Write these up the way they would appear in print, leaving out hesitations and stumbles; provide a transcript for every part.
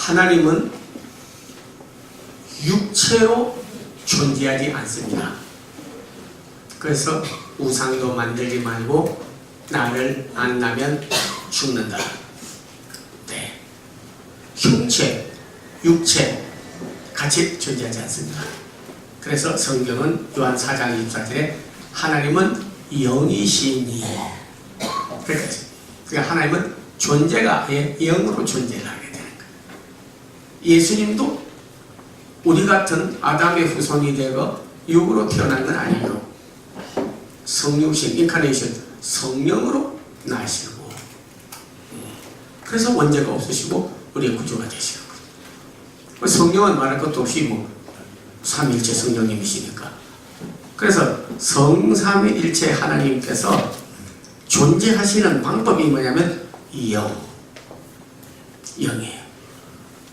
하나님은 육체로 존재하지 않습니다. 그래서 우상도 만들지 말고 나를 만나면 죽는다. 네. 형체, 육체 같이 존재하지 않습니다. 그래서 성경은 요한 4장 24절에 하나님은 영이시니, 그러니까 하나님은 존재가 영으로 존재를 하게 되는 거예요. 예수님도 우리 같은 아담의 후손이 되고 육으로 태어난 건 아니고 성육신, 인카네이션, 성령으로 나시고, 그래서 원죄가 없으시고 우리의 구주가 되시는 거예요. 성령은 말할 것도 없이 삼위일체 성령님이시니까. 그래서 성삼위일체 하나님께서 존재하시는 방법이 뭐냐면 영이에요.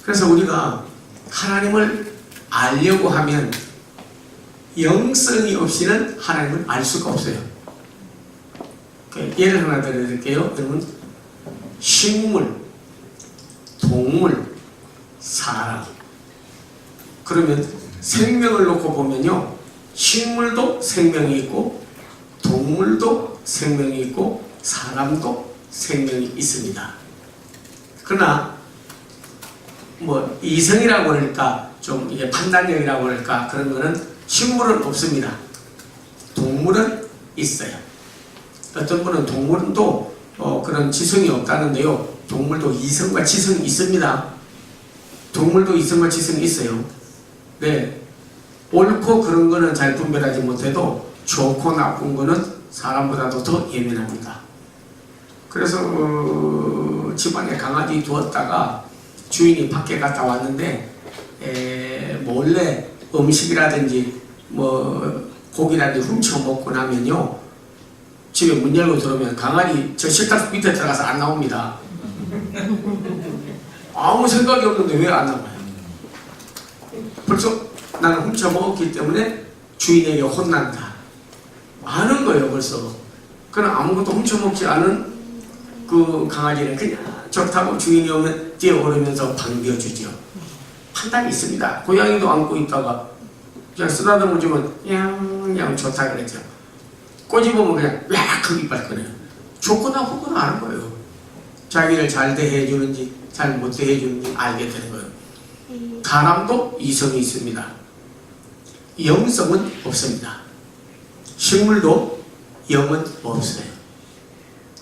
그래서 우리가 하나님을 알려고 하면 영성이 없이는 하나님을 알 수가 없어요. 예를 하나 드릴게요. 여러분, 식물, 동물, 사람. 그러면 생명을 놓고 보면요, 식물도 생명이 있고 동물도 생명이 있고 사람도 생명이 있습니다. 그러나 이성이라고 그럴까, 좀 이게 판단력이라고 그럴까, 그런 거는 식물은 없습니다. 동물은 있어요. 어떤 분은 동물도 그런 지성이 없다는데요, 동물도 이성과 지성이 있습니다. 동물도 이성과 지성이 있어요. 네, 옳고 그런 거는 잘 분별하지 못해도 좋고 나쁜 거는 사람보다도 더 예민합니다. 그래서 집안에 강아지 두었다가 주인이 밖에 갔다 왔는데 몰래 음식이라든지 고기라든지 훔쳐 먹고 나면요, 집에 문 열고 들어오면 강아지 저 식탁 밑에 들어가서 안 나옵니다. 아무 생각이 없는데 왜 안 나와요? 벌써 나는 훔쳐 먹었기 때문에 주인에게 혼난다. 아는 거예요, 벌써. 그럼 아무것도 훔쳐 먹지 않은 그 강아지는 그냥 좋다고 주인이 오면 뛰어오르면서 반겨주죠. 판단이 있습니다. 고양이도 안고 있다가 그냥 쓰다듬어 주면 냥 좋다 그랬죠. 꼬집으면 그냥 락하고 이빨 꺼내요. 좋거나 혹거나 아는 거예요. 자기를 잘 대해주는지 잘 못 대해주는지 알게 되는 거예요. 사람도 이성이 있습니다. 영성은 없습니다. 식물도 영은 없어요.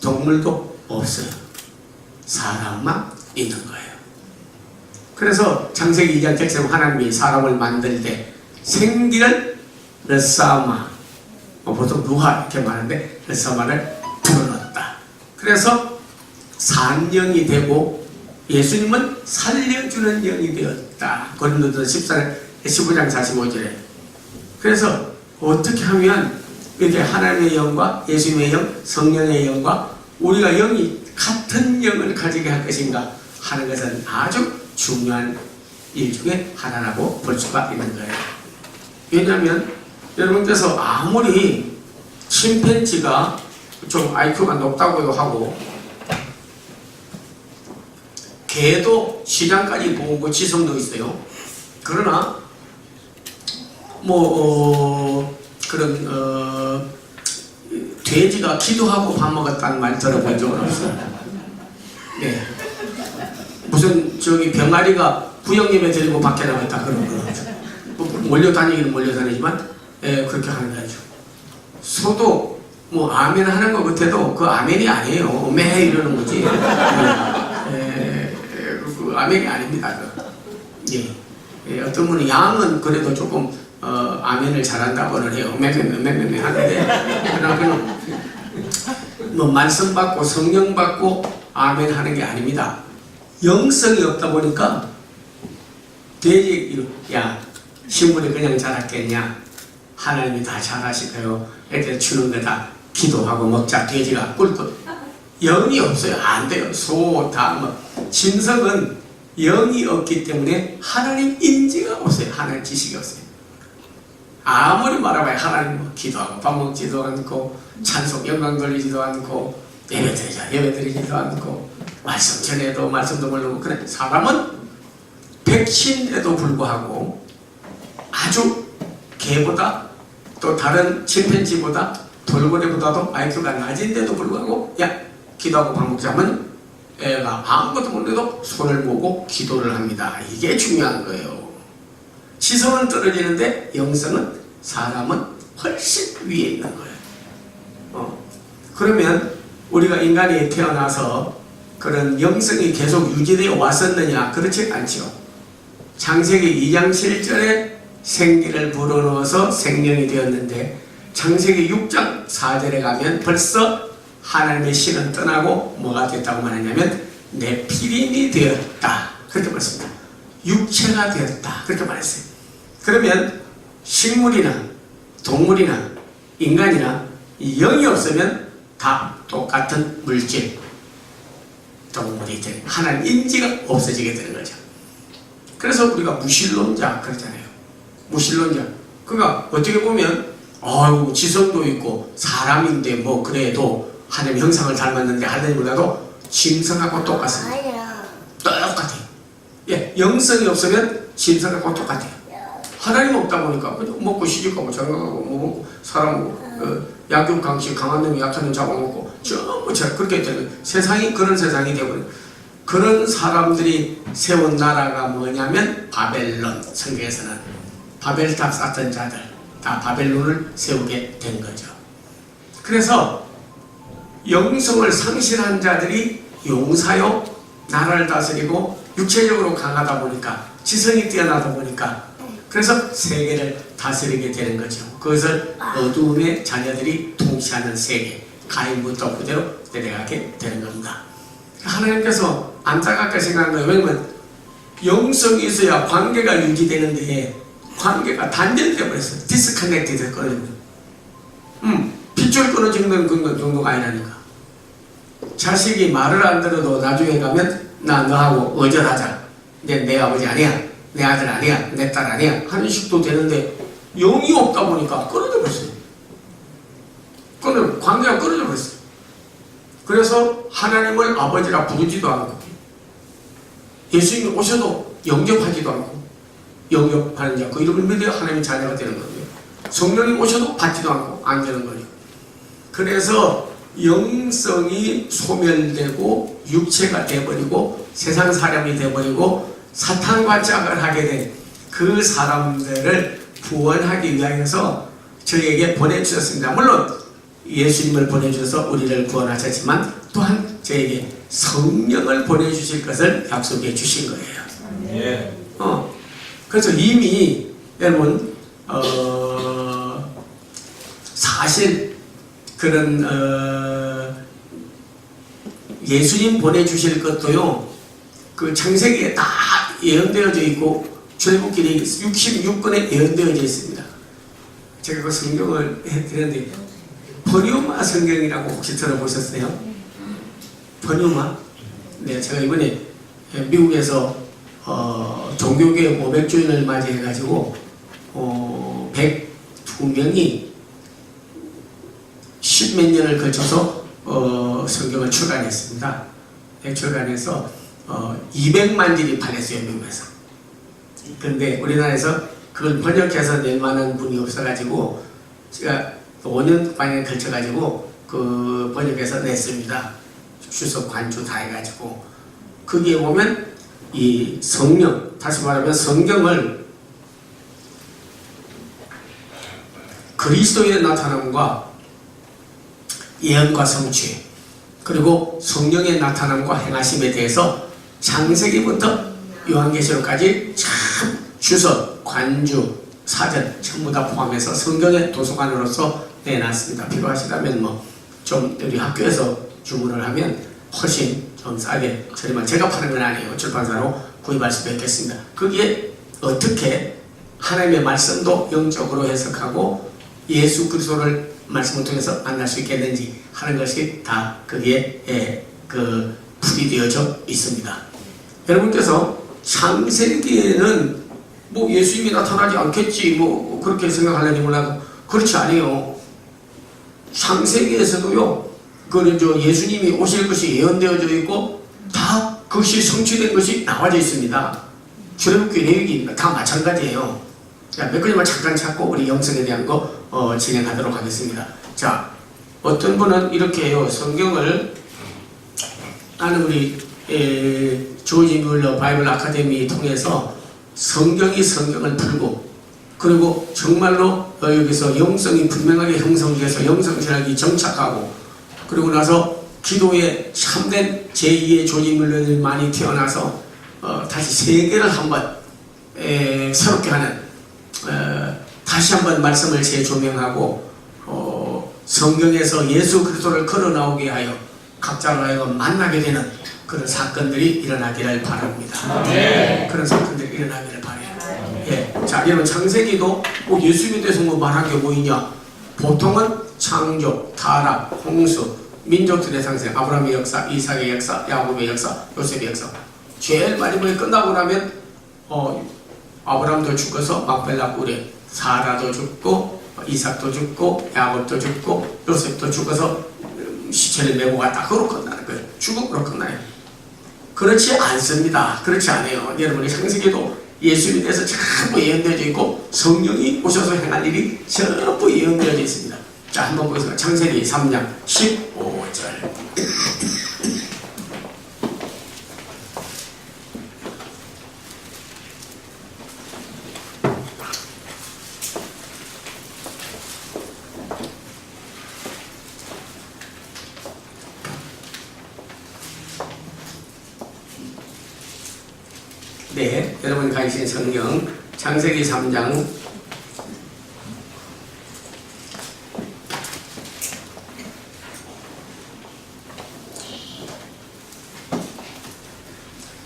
동물도 없어요. 사람만 있는 거예요. 그래서 창세기 2장 text에 하나님이 사람을 만들 때 생기를 르사마, 보통 루하 이렇게 말하는데 르사마를 불어넣었다. 그래서 산영이 되고 예수님은 살려주는 영이 되었다. 고린도전서 15장 45절에. 그래서 어떻게 하면 이렇게 하나님의 영과 예수님의 영, 성령의 영과 우리가 영이 같은 영을 가지게 할 것인가 하는 것은 아주 중요한 일 중에 하나라고 볼 수가 있는 거예요. 왜냐하면 여러분께서 아무리 침팬지가 좀 IQ가 높다고도 하고 개도 시장까지 보고 지성도 있어요. 그러나 돼지가 기도하고 밥 먹었다는 말 들어본 적은 없어요. 네. 무슨 병아리가 구역예배 드리고 밖에 나갔다 그런 거 몰려다니기는 몰려다니지만 그렇게 하는 거죠. 소도 아멘 하는 것 같아도 그 아멘이 아니에요. 매 이러는 거지. 그 아멘이 아닙니다. 어떤 분은 양은 그래도 조금 아멘을 잘한다고는 해요. 매매매매매 하는데 그러나 말씀 받고 성령 받고 아멘 하는 게 아닙니다. 영성이 없다 보니까 돼지 식물이 그냥 자랐겠냐? 하나님이 다 잘하실 거예요. 애들 주는 거다 기도하고 먹자. 돼지가 꿀꿀. 영이 없어요. 안 돼요. 소, 닭, 짐승은 영이 없기 때문에 하나님 인지가 없어요. 하나님 지식이 없어요. 아무리 말해봐야 하나님 기도하고 밥 먹지도 않고 찬송 영광 돌리지도 않고 예배 드리지도 않고 말씀 전해도 말씀도 모르고. 그래 사람은 백신에도 불구하고 아주 개보다 또 다른 침팬지보다 돌고래보다도 IQ가 낮은데도 불구하고 야 기도하고 밥 먹자면 애가 아무것도 모르는데도 손을 모으고 기도를 합니다. 이게 중요한 거예요. 지성은 떨어지는데 영성은 사람은 훨씬 위에 있는 거예요. 그러면 우리가 인간이 태어나서 그런 영성이 계속 유지되어 왔었느냐? 그렇지 않죠. 창세기 2장 7절에 생기를 불어넣어서 생명이 되었는데 창세기 6장 4절에 가면 벌써 하나님의 신은 떠나고 뭐가 됐다고 말하냐면 네피림이 되었다. 그렇게 말했습니다. 육체가 되었다. 그렇게 말했어요. 그러면 식물이나 동물이나 인간이나 영이 없으면 다 똑같은 물질, 동물이 되는 하나님 인지가 없어지게 되는 거죠. 그래서 우리가 무신론자 그러잖아요. 무신론자. 그러니까 어떻게 보면 아유 지성도 있고 사람인데 뭐 그래도 하나님 형상을 닮았는데 하나님보다도 짐승하고 똑같습니다. 똑같아요. 예, 영성이 없으면 짐승하고 똑같아요. 하나님 없다 보니까 그냥 먹고 시집가고 장가가고 뭐 먹고 사람 약육 강식 강한 놈이 약한 놈 잡아먹고 전부 그렇게 되는 세상이 그런 세상이 되어버려요. 그런 사람들이 세운 나라가 뭐냐면 바벨론. 성경에서는 바벨탑 쌓던 자들 다 바벨론을 세우게 된 거죠. 그래서 영성을 상실한 자들이 용사요 나라를 다스리고 육체적으로 강하다 보니까 지성이 뛰어나다 보니까 그래서 세계를 다스리게 되는 거죠. 그것을 어두움의 자녀들이 통치하는 세계, 가인부터 그대로 내려가게 되는 겁니다. 하나님께서 안타깝게 생각한 거예요. 왜냐면 영성이 있어야 관계가 유지되는데 관계가 단절되어 버렸어요. 디스커넥트 됐거든요. 핏줄 끊어지는 그런 정도가 아니라니까. 자식이 말을 안 들어도 나중에 가면 나 너하고 어절하자. 내 아버지 아니야. 내 아들 아니야. 내 딸 아니야. 하는 식도 되는데 영이 없다 보니까 끊어져 버렸어요. 관계가 끊어져 버렸어요. 그래서 하나님을 아버지라 부르지도 않고 예수님이 오셔도 영접하지도 않고 영접하는 자 그 이름을 믿어야 하나님의 자녀가 되는 거예요. 성령이 오셔도 받지도 않고 안 되는 거예요. 그래서 영성이 소멸되고 육체가 되어버리고 세상 사람이 되어버리고 사탄과 짝을 하게 된 그 사람들을 구원하기 위하여서 저에게 보내주셨습니다. 물론 예수님을 보내주셔서 우리를 구원하셨지만 또한 저에게 성령을 보내주실 것을 약속해 주신 거예요. 예. 그래서 이미 여러분 사실 그런 예수님 보내주실 것도요 그 창세기에 다 예언되어져 있고 출애굽기에 66권에 예언되어져 있습니다. 제가 그 성경을 해드렸는데 버뉴마 성경이라고 혹시 들어보셨어요? 버뉴마? 네, 제가 이번에 미국에서 종교개혁 500주년을 맞이해가지고 102명이 10몇 년을 거쳐서 성경을 출간했습니다. 출간해서 200만 질이 팔렸어요, 미국에서. 그런데 우리나라에서 그걸 번역해서 낼 만한 분이 없어가지고 제가 5년간에 걸쳐가지고 그 번역해서 냈습니다. 주석 관주 다 해가지고 거기에 보면 이 성령, 다시 말하면 성경을 그리스도의 나타남과 예언과 성취 그리고 성령의 나타남과 행하심에 대해서 창세기부터 요한계시록까지 참 주석, 관주, 사전 전부 다 포함해서 성경의 도서관으로서 내놨습니다. 필요하시다면 뭐 좀 우리 학교에서 주문을 하면 훨씬 좀 싸게 저렴한 제가 파는 건 아니에요. 출판사로 구입할 수도 있겠습니다. 거기에 어떻게 하나님의 말씀도 영적으로 해석하고 예수 그리스도를 말씀을 통해서 만날 수 있겠는지 하는 것이 다 거기에 풀이 되어져 있습니다. 여러분께서 창세기에는 뭐 예수님이 나타나지 않겠지 뭐 그렇게 생각하려니 몰라도 그렇지 않아요. 창세기에서도요 그 예수님이 오실 것이 예언되어져 있고 다 그것이 성취된 것이 나와져 있습니다. 출애굽기 레위기 다 마찬가지예요. 자, 몇 가지만 잠깐 찾고 우리 영성에 대한 거 진행하도록 하겠습니다. 자, 어떤 분은 이렇게 해요. 성경을 나는 우리 조지 뮬러 바이블 아카데미 통해서 성경을 풀고 그리고 정말로 여기서 영성이 분명하게 형성돼서 영성신학이 정착하고 그리고 나서 기도에 참된 제2의 조지 뮬러들이 많이 태어나서 다시 세계를 한번 새롭게 하는 다시 한번 말씀을 재조명하고 성경에서 예수 그리스도를 걸어 나오게 하여 각자로 하여금 만나게 되는 그런 사건들이 일어나기를 바랍니다. 네. 그런 사건들이 일어나기를 바라요. 예. 자, 여러분 창세기도 꼭 예수님에 대해서 뭐 말한 게 뭐이냐? 보통은 창조, 타락, 홍수, 민족들의 상생, 아브라함의 역사, 이삭의 역사, 야곱의 역사, 요셉의 역사. 제일 마지막에 끝나고 나면 아브라함도 죽어서 막벨라 꿀에 사라도 죽고 이삭도 죽고 야곱도 죽고 요셉도 죽어서 시체를 메고 갔다. 그로 끝나는 거예요. 죽음으로 끝나요. 그렇지 않습니다. 그렇지 않아요. 여러분의 창세기도 예수님에 대해서 전부 예언되어져 있고 성령이 오셔서 행할 일이 전부 예언되어져 있습니다. 자, 한번 보겠습니다. 창세기 3장 15절. 네, 여러분 가지신 성경 창세기 3장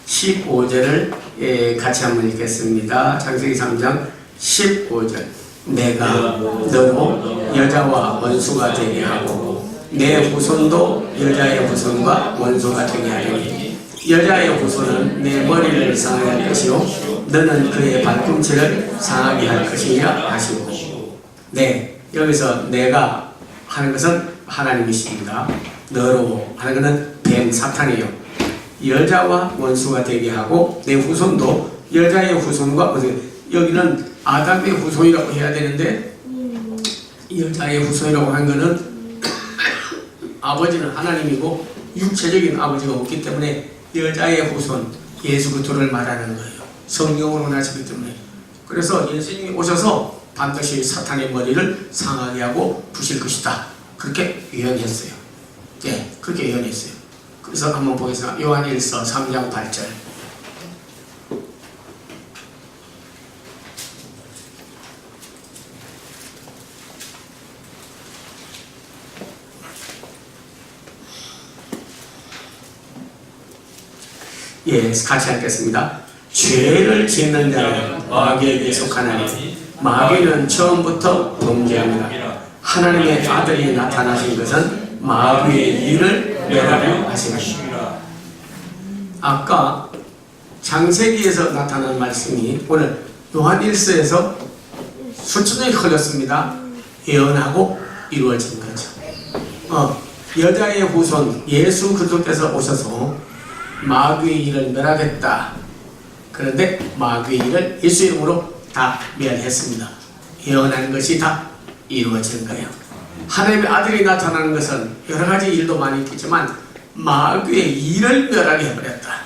15절을 같이 한번 읽겠습니다. 창세기 3장 15절. 내가 너로 여자와 원수가 되게 하고 내 후손도 여자의 후손과 원수가 되게 하리니 여자의 후손은 내 머리를 상하게 할 것이요 너는 그의 발꿈치를 상하게 할 것이냐 하시고. 네, 여기서 내가 하는 것은 하나님이십니다. 너로 하는 것은 뱀 사탄이에요. 여자와 원수가 되게 하고 내 후손도 여자의 후손과 원수. 여기는 아담의 후손이라고 해야 되는데 여자의 후손이라고 하는 것은 아버지는 하나님이고 육체적인 아버지가 없기 때문에 여자의 후손 예수 그리스도를 말하는 거예요. 성령으로 나시기 때문에. 그래서 예수님이 오셔서 반드시 사탄의 머리를 상하게 하고 부실 것이다. 그렇게 예언했어요. 예, 그렇게 예언했어요. 그래서 한번 보겠습니다. 요한일서 3장 8절. 예, 같이 읽겠습니다. 죄를 짓는 자는 마귀에게 속하나니 마귀는 처음부터 범죄합니다. 하나님의 아들이 나타나신 것은 마귀의 일을 멸하려 하시니라. 아까 창세기에서 나타난 말씀이 오늘 요한일서에서 수천년이 흘렀습니다. 예언하고 이루어진 거죠. 여자의 후손 예수 그리스도께서 오셔서 마귀의 일을 멸하겠다. 그런데 마귀의 일을 예수 이름으로 다 멸했습니다. 예언한 것이 다 이루어진 거예요. 하나님의 아들이 나타나는 것은 여러 가지 일도 많이 있겠지만 마귀의 일을 멸하게 해버렸다.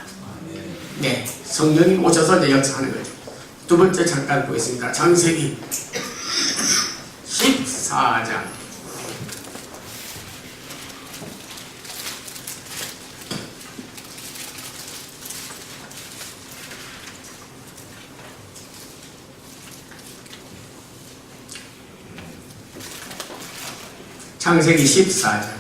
네, 성령이 오셔서 이제 역사하는 거죠. 두 번째 잠깐 보겠습니다. 창세기 14장. 창세기 14장.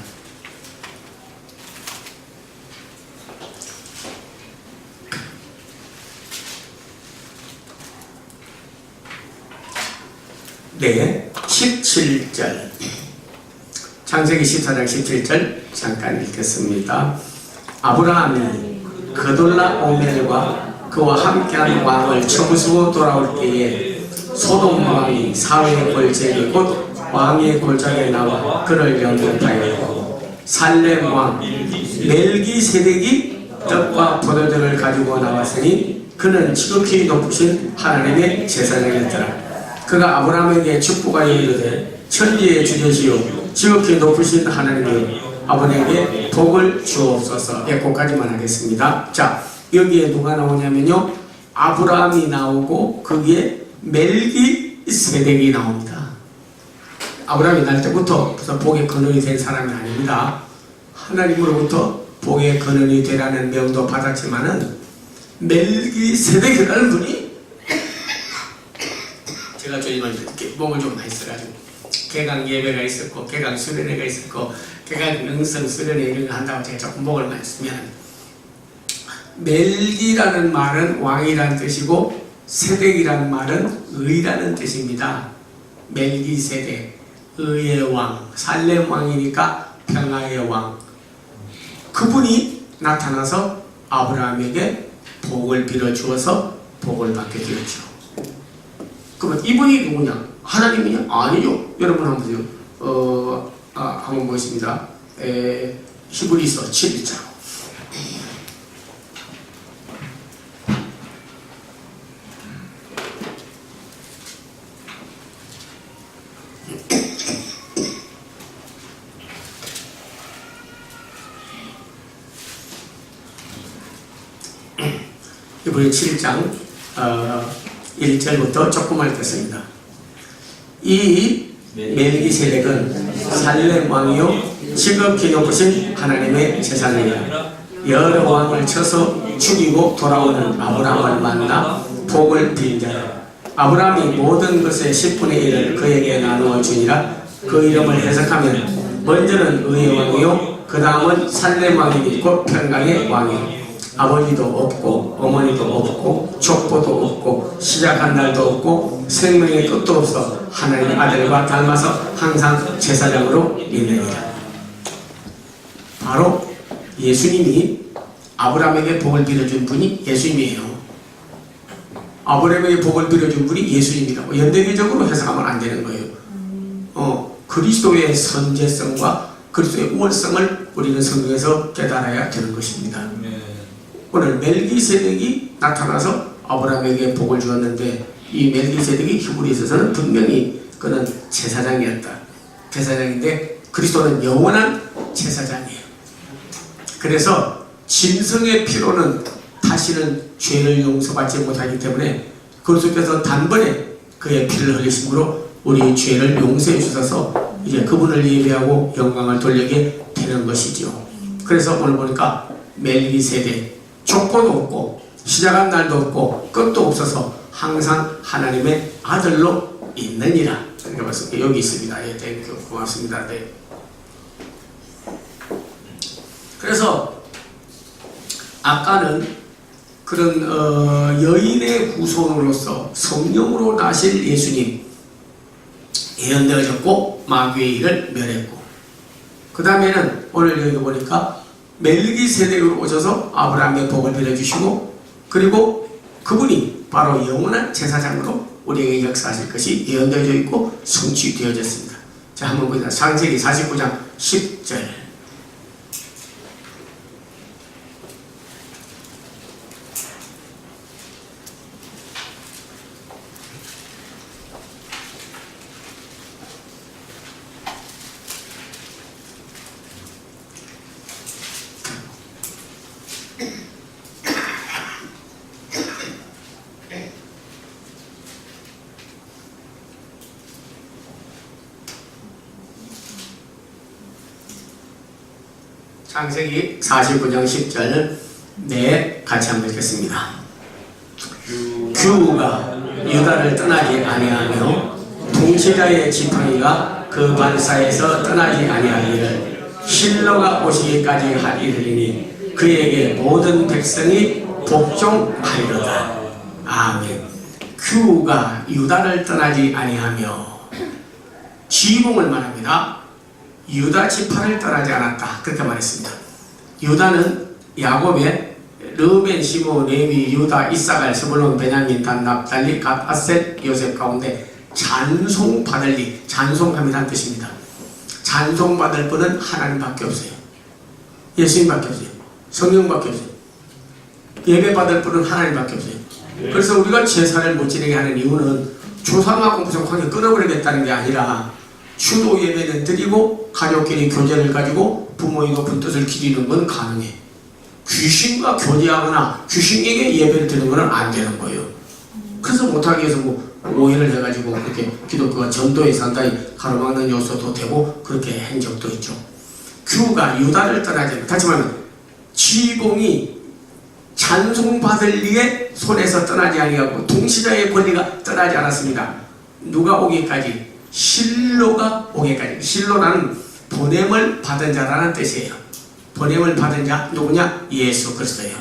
네, 17절. 창세기 14장 17절 잠깐 읽겠습니다. 아브라함이 그돌라오멜과 그와 함께한 왕을 쳐부수고 돌아올 때에 소돔 왕이 사회의 골짜기 곧 왕의 골짜기에 나와 그를 영접하였고 살렘 왕 멜기세덱이 떡과 포도주를 가지고 나왔으니 그는 지극히 높으신 하나님의 제사장이었더라. 그가 아브라함에게 축복하여 이르되 천지의 주제시요 지극히 높으신 하나님이여 아버지에게 복을 주옵소서. 예, 거기까지만 하겠습니다. 자, 여기에 누가 나오냐면요, 아브라함이 나오고 거기에 멜기세덱이 나옵니다. 아브라함이 날 때부터 무슨 복의 근원이 된 사람이 아닙니다. 하나님으로부터 복의 근원이 되라는 명도 받았지만은 멜기세덱이라는 분이 제가 저희만 몸을 좀 많이 써가지고 개강 예배가 있었고 개강 수련회가 있었고 개강 영성 수련회 이런 거 한다고 제가 조금 목을 많이 쓰면, 멜기라는 말은 왕이라는 뜻이고 세덱이라는 말은 의라는 뜻입니다. 멜기세덱, 의의 왕, 살렘 왕이니까 평화의 왕. 그분이 나타나서 아브라함에게 복을 빌어 주어서 복을 받게 되었죠. 그러면 이분이 누구냐? 하나님이냐? 아니죠. 여러분 한번 보세요. 한번 보겠습니다. 히브리서 7장. 이번에 7장 1절부터 조금만 읽겠습니다. 이 멜기세덱은 살렘 왕이요 지극히 높으신 하나님의 제사장이라. 여러 왕을 쳐서 죽이고 돌아오는 아브라함을 만나 복을 빈 자라. 아브라함이 모든 것의 10분의 1을 그에게 나누어 주니라. 그 이름을 해석하면 먼저는 의의 왕이요 그 다음은 살렘 왕이 있고 평강의 왕이요. 아버지도 없고 어머니도 없고 족보도 없고 시작한 날도 없고 생명의 끝도 없어 하나님의 아들과 닮아서 항상 제사장으로 있느니라. 바로 예수님이 아브라함에게 복을 빌어준 분이 예수님이에요. 아브라함에게 복을 빌어준 분이 예수님이라고 연대기적으로 해석하면 안 되는 거예요. 그리스도의 선제성과 그리스도의 우월성을 우리는 성경에서 깨달아야 되는 것입니다. 오늘 멜기세덱이 나타나서 아브라함에게 복을 주었는데, 이 멜기세덱이 히브리서에서는 분명히 그는 제사장이었다. 제사장인데 그리스도는 영원한 제사장이에요. 그래서 짐승의 피로는 다시는 죄를 용서받지 못하기 때문에 그리스도께서 단번에 그의 피를 흘리심으로 우리의 죄를 용서해 주셔서 이제 그분을 예배하고 영광을 돌리게 되는 것이죠. 그래서 오늘 보니까 멜기세덱, 족보도 없고 시작한 날도 없고 끝도 없어서 항상 하나님의 아들로 있느니라. 그래서 여기 있습니다. 예, 땡큐. 고맙습니다. 네. 그래서 아까는 그런 여인의 후손으로서 성령으로 나실 예수님 예언되어졌고 마귀의 일을 멸했고, 그 다음에는 오늘 여기 보니까 멜기세덱으로 오셔서 아브라함의 복을 빌어주시고, 그리고 그분이 바로 영원한 제사장으로 우리에게 역사하실 것이 예언되어져 있고 성취되어졌습니다. 자, 한번 보자. 창세기 49장 10절. 창세기 49장 10절 네, 같이 한번 읽겠습니다. 규가 유다를 떠나지 아니하며 동체자의 지팡이가 그 발사에서 떠나지 아니하기를 실로가 오시기까지 하리니 그에게 모든 백성이 복종하리로다. 아멘. 규가 유다를 떠나지 아니하며, 지붕을 말합니다. 유다 지파를 떠나지 않았다. 그렇게 말했습니다. 유다는 야곱의 르벤, 시므온, 레위, 유다, 이사갈, 스불론, 베냐민, 단, 납달리, 갓, 아셋, 요셉 가운데 찬송받을 리, 찬송함이라는 뜻입니다. 찬송받을 분은 하나님밖에 없어요. 예수님밖에 없어요. 성령밖에 없어요. 예배받을 분은 하나님밖에 없어요. 그래서 우리가 제사를 못 지내게 하는 이유는 조상하고 무슨 관계 끊어버리겠다는 게 아니라 추도 예배는 드리고 가족끼리 교제를 가지고 부모의 높은 뜻을 기리는 건 가능해. 귀신과 교제하거나 귀신에게 예배를 드리는 건 안 되는 거예요. 그래서 못하기 위해서 뭐 오해를 해가지고 그렇게 기독교가 전도에 상당히 가로막는 요소도 되고 그렇게 한 적도 있죠. 규가 유다를 떠나지, 다시 말하면 지공이 찬송받을 리에 손에서 떠나지 아니하고 동시자의 권리가 떠나지 않았습니다. 누가 오기까지? 실로가 오기까지. 실로라는 보냄을 받은 자라는 뜻이에요. 보냄을 받은 자 누구냐? 예수 그리스도예요.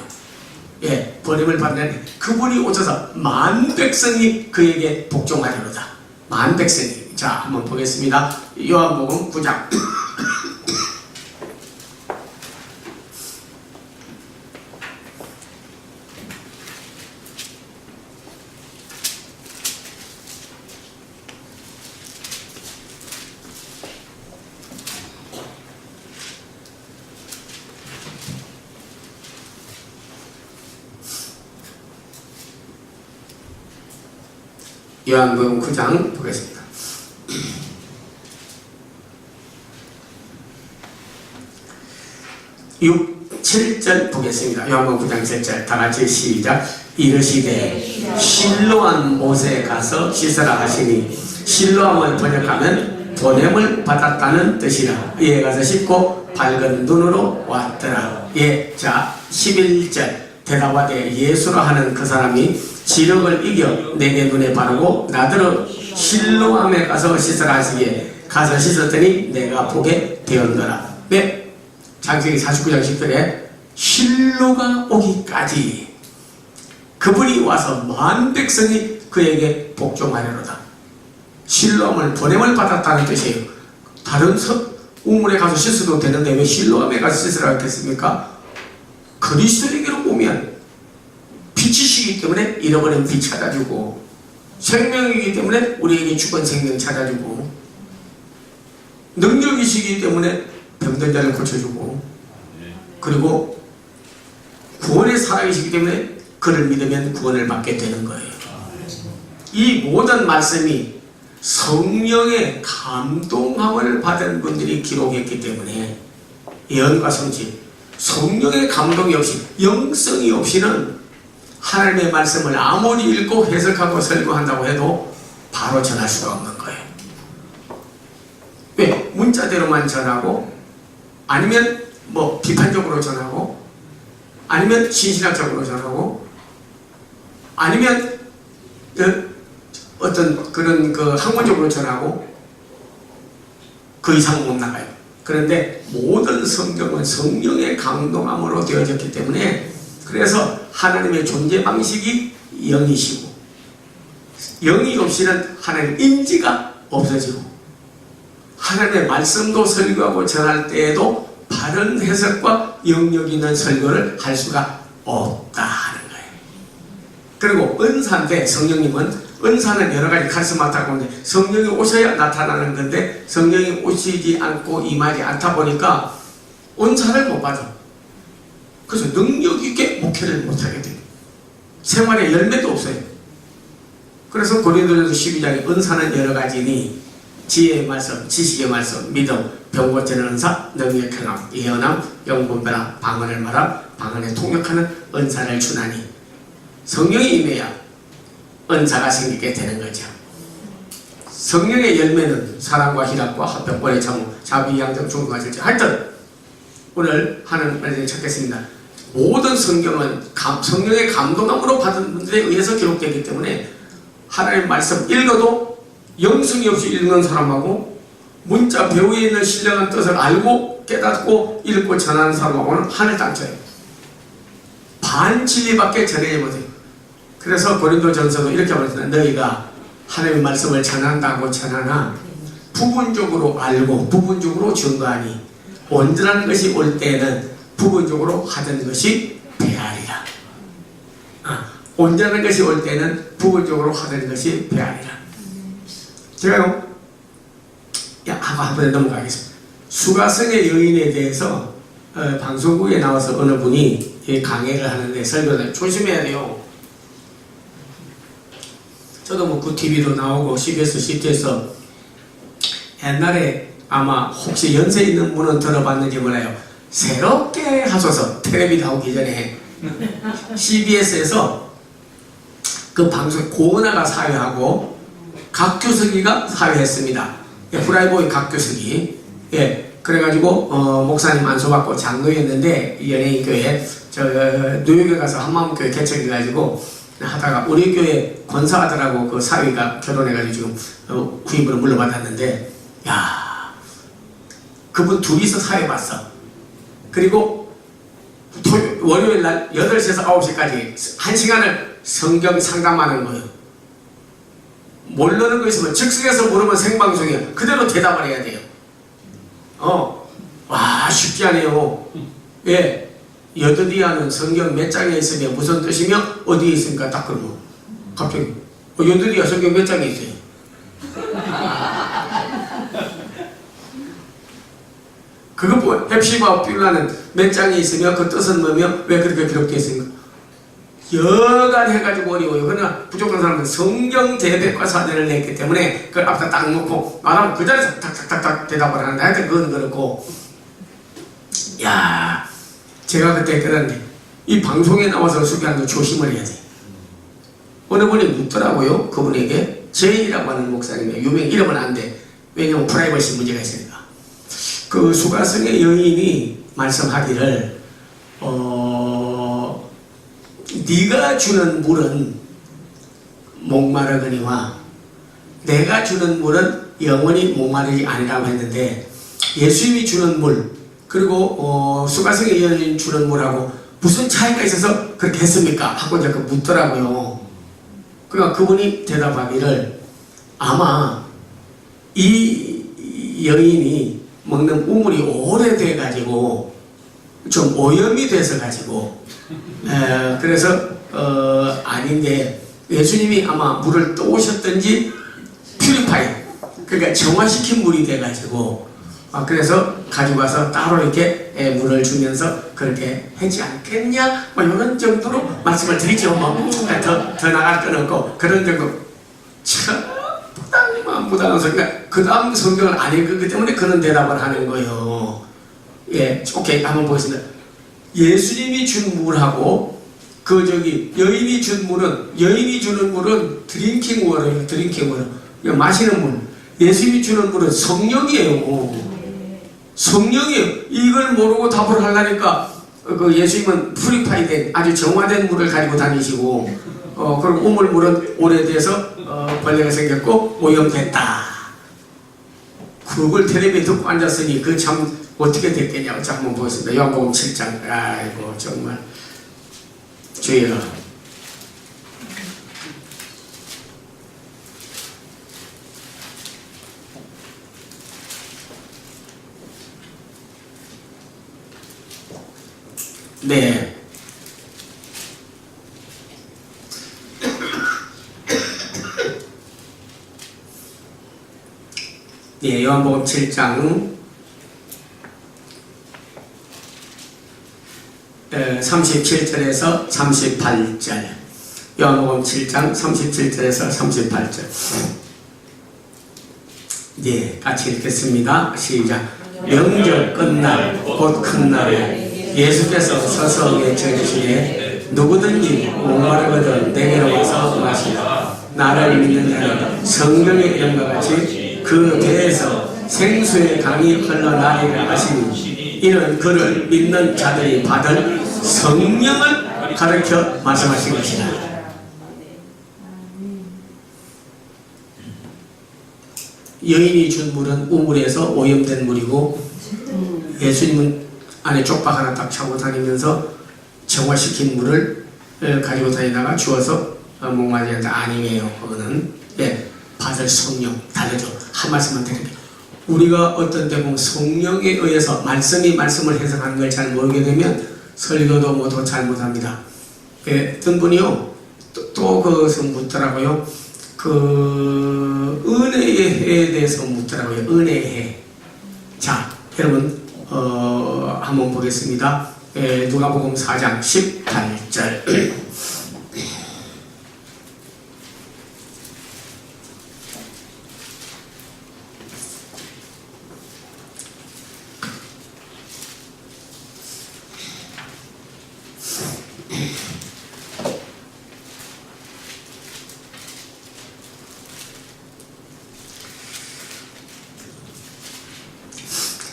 예, 보냄을 받는 자, 그분이 오셔서 만 백성이 그에게 복종하리로다. 만 백성이. 자, 한번 보겠습니다. 요한복음 9장. 요한복음 9장 보겠습니다. 7절 보겠습니다. 요한복음 9장 7절 다같이 시작. 이르시되 실로암 못에 가서 씻으라 하시니, 실로암을 번역하면 보냄을 받았다는 뜻이라. 이에 가서 씻고 밝은 눈으로 왔더라. 예, 자 11절 대답하되 예수라 하는 그 사람이 지력을 이겨 내게 눈에 바르고 나더러 실로암에 가서 씻으라 하시기에 가서 씻었더니 내가 보게 되었노라. 네, 창세기 49장 10절에 실로가 오기까지 그분이 와서 만 백성이 그에게 복종하려노다. 실로암을 보냄을 받았다는 뜻이에요. 다른 우물에 가서 씻어도 되는데 왜 실로암에 가서 씻으라 했겠습니까? 그리스도에게로 오면 빛이시기 때문에 잃어버린 빛 찾아주고, 생명이기 때문에 우리에게 죽은 생명 찾아주고, 능력이시기 때문에 병든 자를 고쳐주고, 그리고 구원의 사랑이시기 때문에 그를 믿으면 구원을 받게 되는 거예요. 이 모든 말씀이 성령의 감동함을 받은 분들이 기록했기 때문에 예언과 성취, 성령의 감동이 없이, 영성이 없이는 하나님의 말씀을 아무리 읽고 해석하고 설교한다고 해도 바로 전할 수가 없는 거예요. 왜? 문자대로만 전하고, 아니면 뭐 비판적으로 전하고, 아니면 신신학적으로 전하고, 아니면 어떤 그런 학문적으로 전하고, 그 이상 못 나가요. 그런데 모든 성경은 성령의 감동함으로 되어졌기 때문에, 그래서 하나님의 존재 방식이 영이시고, 영이 없이는 하나님 인지가 없어지고, 하나님의 말씀도 설교하고 전할 때에도 바른 해석과 영역 있는 설교를 할 수가 없다 하는 거예요. 그리고 은사인데, 성령님은 은사는 여러 가지 카리스마타고 하는데 성령이 오셔야 나타나는 건데, 성령이 오시지 않고 임하지 않다 보니까 은사를 못 받아. 그래서 능력 있게 목회를 못하게 돼요. 생활에 열매도 없어요. 그래서 고린도전서 12장에 은사는 여러 가지니 지혜의 말씀, 지식의 말씀, 믿음, 병 고치는 은사, 능력의 평강, 예언함, 영분별함, 방언을 말함, 방언에 통역하는 은사를 주나니, 성령이 임해야 은사가 생기게 되는 거죠. 성령의 열매는 사랑과 희락과 화평과 참음, 자비, 양정, 중과 질주. 하여튼 오늘 하는 말씀을 찾겠습니다. 모든 성경은 성령의 감동함으로 받은 분들에 의해서 기록되기 때문에 하나님의 말씀 읽어도 영성이 없이 읽는 사람하고 문자 배우에 있는 신령한 뜻을 알고 깨닫고 읽고 전하는 사람하고는 하늘 땅차예요. 반 진리밖에 전하지 못해요. 그래서 고린도전서도 이렇게 말했습니다. 너희가 하나님의 말씀을 전한다고 전하나 부분적으로 알고 부분적으로 증거하니 온전한 것이 올 때에는 부분적으로 하던 것이 배하리라. 온전한 것이 올 때는 부분적으로 하던 것이 배하리라. 제가요, 한번 넘어가겠습니다. 수가성의 여인에 대해서 방송국에 나와서 어느 분이 이 강의를 하는데 설교를 조심해야 돼요. 저도 뭐 그 TV도 나오고 CBS, CT에서 옛날에 아마 혹시 연세 있는 분은 들어봤는지 몰라요. 새롭게 하소서 텔레비 나오기 전에 CBS에서 그 방송 고은아가 사회하고 각규석이가 사회했습니다. 예, 프라이보이 각규석이. 예, 그래가지고 목사님 안수받고 장로였는데 연예인 교회 저 뉴욕에 가서 한마음교회 개척해가지고 하다가 우리 교회 권사하더라고 그 사위가 결혼해가지고 지금 후임으로 물러받았는데 야 그분 둘이서 사회 봤어. 그리고 월요일 날 8시에서 9시까지 1시간을 성경 상담하는 거예요. 모르는 거 있으면 즉석에서 물으면 생방송이에요. 그대로 대답을 해야 돼요. 와 쉽지 않아요. 예. 여드디아는 성경 몇 장에 있으며 무슨 뜻이며 어디에 있습니까? 딱 그러고 갑자기 여드디아 성경 몇 장에 있어요? 그거 뭐 헵시바와 뷸라는 몇 장에 있으며 그 뜻은 뭐며 왜 그렇게 기록되어 있습니까? 여간 해가지고 어려워요. 그러나 부족한 사람은 성경 대백과사전을 냈기 때문에 그걸 앞에 딱 놓고 말하면 그 자리에서 탁탁탁탁 대답을 하는데 하여튼 그건 그렇고 야 제가 그때 그랬는데 이 방송에 나와서 소개하는 거 조심을 해야 돼. 어느 분이 묻더라고요. 그분에게 제이라고 하는 목사님의 유명 이름은 안 돼. 왜냐면 프라이버시 문제가 있으니까. 그 수가성의 여인이 말씀하기를 네가 주는 물은 목마르거니와 내가 주는 물은 영원히 목마르지 아니라고 했는데 예수님이 주는 물 그리고 수가성의 여인이 주는 물하고 무슨 차이가 있어서 그렇게 했습니까? 하고 이제 묻더라고요. 그러니까 그분이 대답하기를 아마 이 여인이 먹는 우물이 오래돼 가지고 좀 오염이 돼서 가지고 그래서 아닌데 예수님이 아마 물을 떠오셨든지 퓨리파이 그러니까 정화시킨 물이 돼 가지고 그래서 가지고 와서 따로 이렇게 물을 주면서 그렇게 하지 않겠냐 뭐 이런 정도로 말씀을 드리죠. 뭐 더 나갈 건 없고 그런 정도 참 무당한 소리가 그 다음 성경을 안 읽었기 때문에 그런 대답을 하는 거예요. 예, 오케이 한번 보겠습니다. 예수님이 준 물하고 그 저기 여인이 준 물은 여인이 주는 물은 드링킹 워터예요. 드링킹 워터 마시는 물. 예수님이 주는 물은 성령이에요. 성령이에요. 이걸 모르고 답을 하려니까 그 예수님은 프리파이된 아주 정화된 물을 가지고 다니시고 그리고 우물물은 오래돼서 벌레가 생겼고 오염됐다. 그걸 텔레비에 듣고 앉았으니 그 참 어떻게 됐겠냐고 자 한번 보겠습니다. 요한복음 7장. 아이고 정말 주의라. 네. 예, 요한복음 7장 37절에서 38절. 요한복음 7장 37절에서 38절. 예, 같이 읽겠습니다. 시작. 명절 끝날 곧 큰 날에 예수께서 서서 외쳐주시되 누구든지 목마르거든 내게로 와서 마시라. 나를 믿는 자는 성경의 이름과 같이 그 배에서 생수의 강이 흘러나리라 하시니 이는 그를 믿는 자들이 받을 성령을 가르쳐 말씀하신 것이다. 여인이 준 물은 우물에서 오염된 물이고 예수님은 안에 쪽박 하나 딱 차고 다니면서 정화시킨 물을 가지고 다니다가 주어서 목마르게 아니에요. 그거는 예, 받을 성령 달려줘. 한 말씀만 드릴게요. 우리가 어떤 때 보면 성령에 의해서 말씀을 해석하는 걸 잘 모르게 되면 설교도 모두 잘못합니다. 예, 어떤 분이요 또 그것을 묻더라고요. 그 은혜의 해에 대해서 묻더라고요. 은혜의 해. 자 여러분 한번 보겠습니다. 누가복음 4장 18절.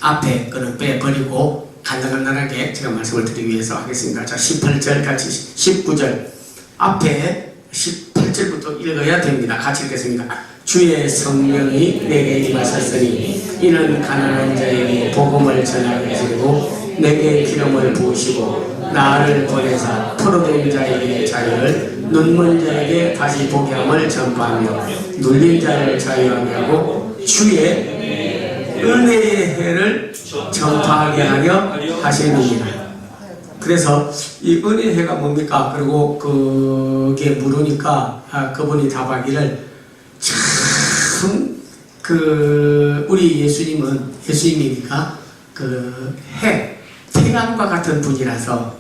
앞에 거는 빼버리고 간단하게 제가 말씀을 드리기 위해서 하겠습니다. 자, 18절 같이 19절 앞에 18절부터 읽어야 됩니다. 같이 읽겠습니다. 주의 성령이 내게 임하셨으니 이는 가난한 자에게 복음을 전하게 하시고 내게 기름을 부으시고 나를 보내사 포로된 자에게 자유를 눈먼 자에게 다시 보게 함을 전파하며 눌린 자를 자유하게 하고 주의 은혜의 해를 전파하게 하려 하시느니라. 그래서 이 은혜의 해가 뭡니까? 그리고 그게 물으니까 그분이 답하기를 참 우리 예수님이니까 태양과 같은 분이라서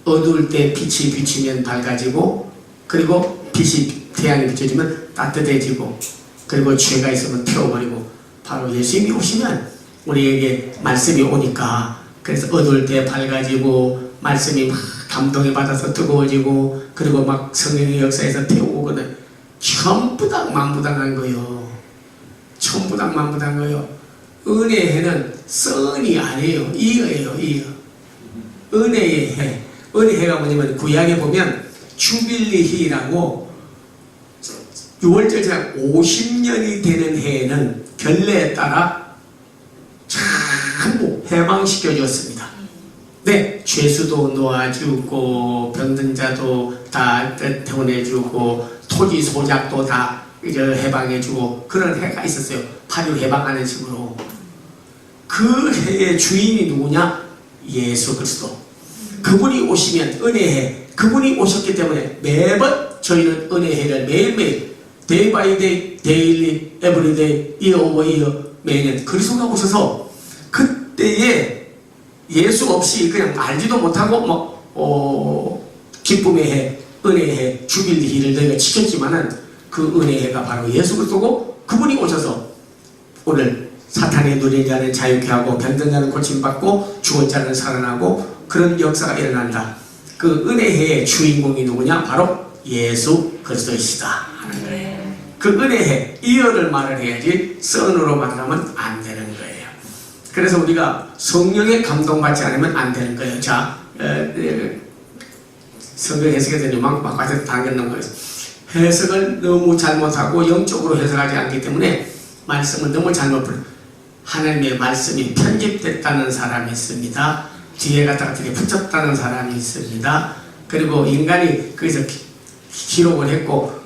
어두울 때 빛이 비치면 밝아지고 그리고 태양이 비춰지면 따뜻해지고 그리고 죄가 있으면 태워버리고 바로 예수님이 오시면 우리에게 말씀이 오니까 그래서 어두울 때 밝아지고 말씀이 막 감동에 받아서 뜨거워지고 그리고 막 성령의 역사에서 태우거든. 천부당만부당한 거요. 천부당만부당한 거요. 은혜의 해는 썬이 아니에요. 이어예요. 이어. 은혜의 해. 은혜의 해가 뭐냐면 구약에 보면 주빌리히라고 6월절 제가 50년이 되는 해에는 결례에 따라 전부 해방시켜 주었습니다. 네, 죄수도 놓아주고 병든 자도 다 퇴원해주고 토지 소작도 다 해방해주고 그런 해가 있었어요. 8.16 해방하는 식으로. 그 해의 주인이 누구냐? 예수 그리스도. 그분이 오시면 은혜해. 그분이 오셨기 때문에 매번 저희는 은혜해를 매일매일 day by day, daily, every day, year over year, 매년 그리스도가 오셔서 그때에 예수 없이 그냥 알지도 못하고 기쁨의 해, 은혜의 해, 주빌리히를 저희가 지켰지만은 그 은혜의 해가 바로 예수 그리스도고 그분이 오셔서 오늘 사탄의 노린 자는 자유케 하고 병든 자는 고침받고 죽은 자는 살아나고 그런 역사가 일어난다. 그 은혜의 주인공이 누구냐? 바로 예수 그리스도이시다 하는 거예요. 그 은혜해, 이어를 말을 해야지 썬으로 말하면 안 되는 거예요. 그래서 우리가 성령에 감동받지 않으면 안 되는 거예요. 자, 성경 해석에서 막 바깥에서 당겨놓은 거예요. 해석을 너무 잘못하고 영적으로 해석하지 않기 때문에 말씀을 너무 잘못 풀어. 하나님의 말씀이 편집됐다는 사람이 있습니다. 뒤에 갖다가 되게 붙였다는 사람이 있습니다. 그리고 인간이 거기서 기록을 했고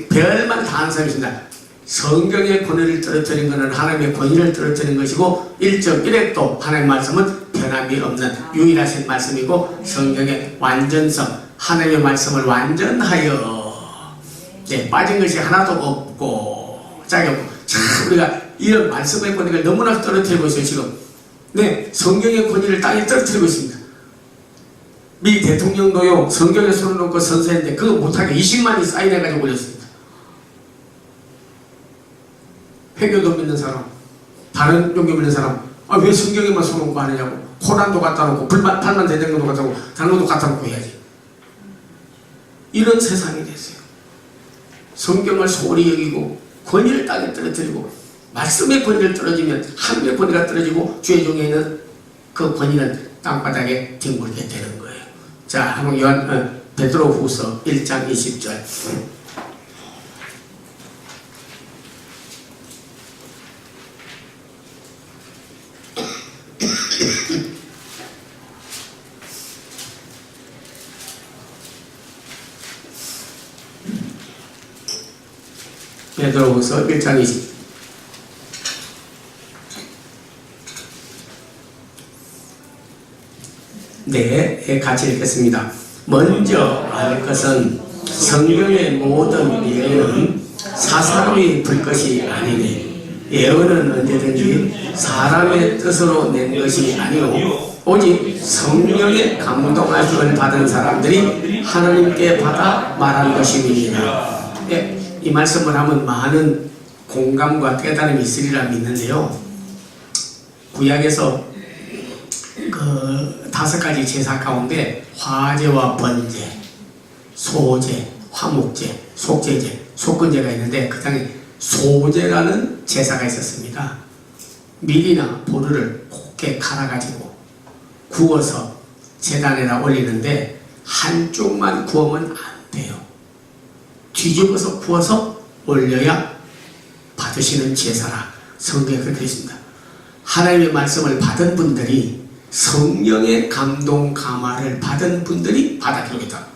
별만 다 한 사람이 있습니다. 성경의 권위를 떨어뜨린 것은 하나님의 권위를 떨어뜨린 것이고 1.1핵도 하나님의 말씀은 변함이 없는 유일하신 말씀이고 성경의 완전성, 하나님의 말씀을 완전하여 빠진 것이 하나도 없고 짝이 없고 참 우리가 이런 말씀의 권위를 너무나 떨어뜨리고 있어요. 지금 성경의 권위를 땅에 떨어뜨리고 있습니다. 미 대통령도요 성경에 손을 놓고 선서했는데 그거 못하게 20만이 사인해가지고 올렸습니다. 회교도 믿는 사람, 다른 종교 믿는 사람, 왜 성경에만 손 놓고 하느냐고. 코란도 갖다 놓고 팔만 대장경도 갖다 놓고 다른 것도 갖다 놓고 해야지. 이런 세상이 됐어요. 성경을 소홀히 여기고 권위를 땅에 떨어뜨리고 말씀의 권위를 떨어지면 하나님의 권위가 떨어지고 죄 중에 있는 그 권위는 땅바닥에 뒹굴게 되는 거예요. 자, 한번 베드로후서 1장 20절. 베드로후서 1장 20절. 네, 같이 읽겠습니다. 먼저 알 것은 성경의 모든 예언은 사사로이 불 것이 아니니 예언은 언제든지 사람의 뜻으로 낸 것이 아니오 오직 성령의 감동하심을 받은 사람들이 하나님께 받아 말한 것입니다. 예, 이 말씀을 하면 많은 공감과 깨달음이 있으리라 믿는데요. 구약에서 그 5가지 제사 가운데 화제와 번제, 소제, 화목제, 속제제, 속건제가 있는데 그 중에 소제라는 제사가 있었습니다. 밀이나 보루를 곱게 갈아가지고 구워서 제단에다 올리는데 한쪽만 구우면 안 돼요. 뒤집어서 구워서 올려야 받으시는 제사라 성경에 그렇게 있습니다. 하나님의 말씀을 받은 분들이 성령의 감동 감화를 받은 분들이 받아들이겠다.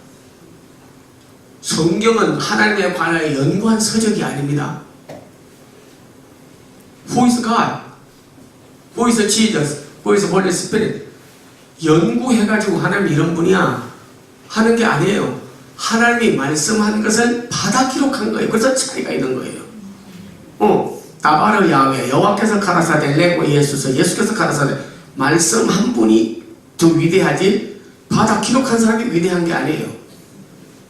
성경은 하나님에 관하여 연구한 서적이 아닙니다. Who is God? Who is Jesus? Who is Holy Spirit? 연구해가지고 하나님 이런 분이야 하는 게 아니에요. 하나님이 말씀한 것을 받아 기록한 거예요. 그래서 차이가 있는 거예요. 다바르 야훼 여호와께서 가라사대 레고 예수서 예수께서 가라사대 말씀 한 분이 더 위대하지 받아 기록한 사람이 위대한 게 아니에요.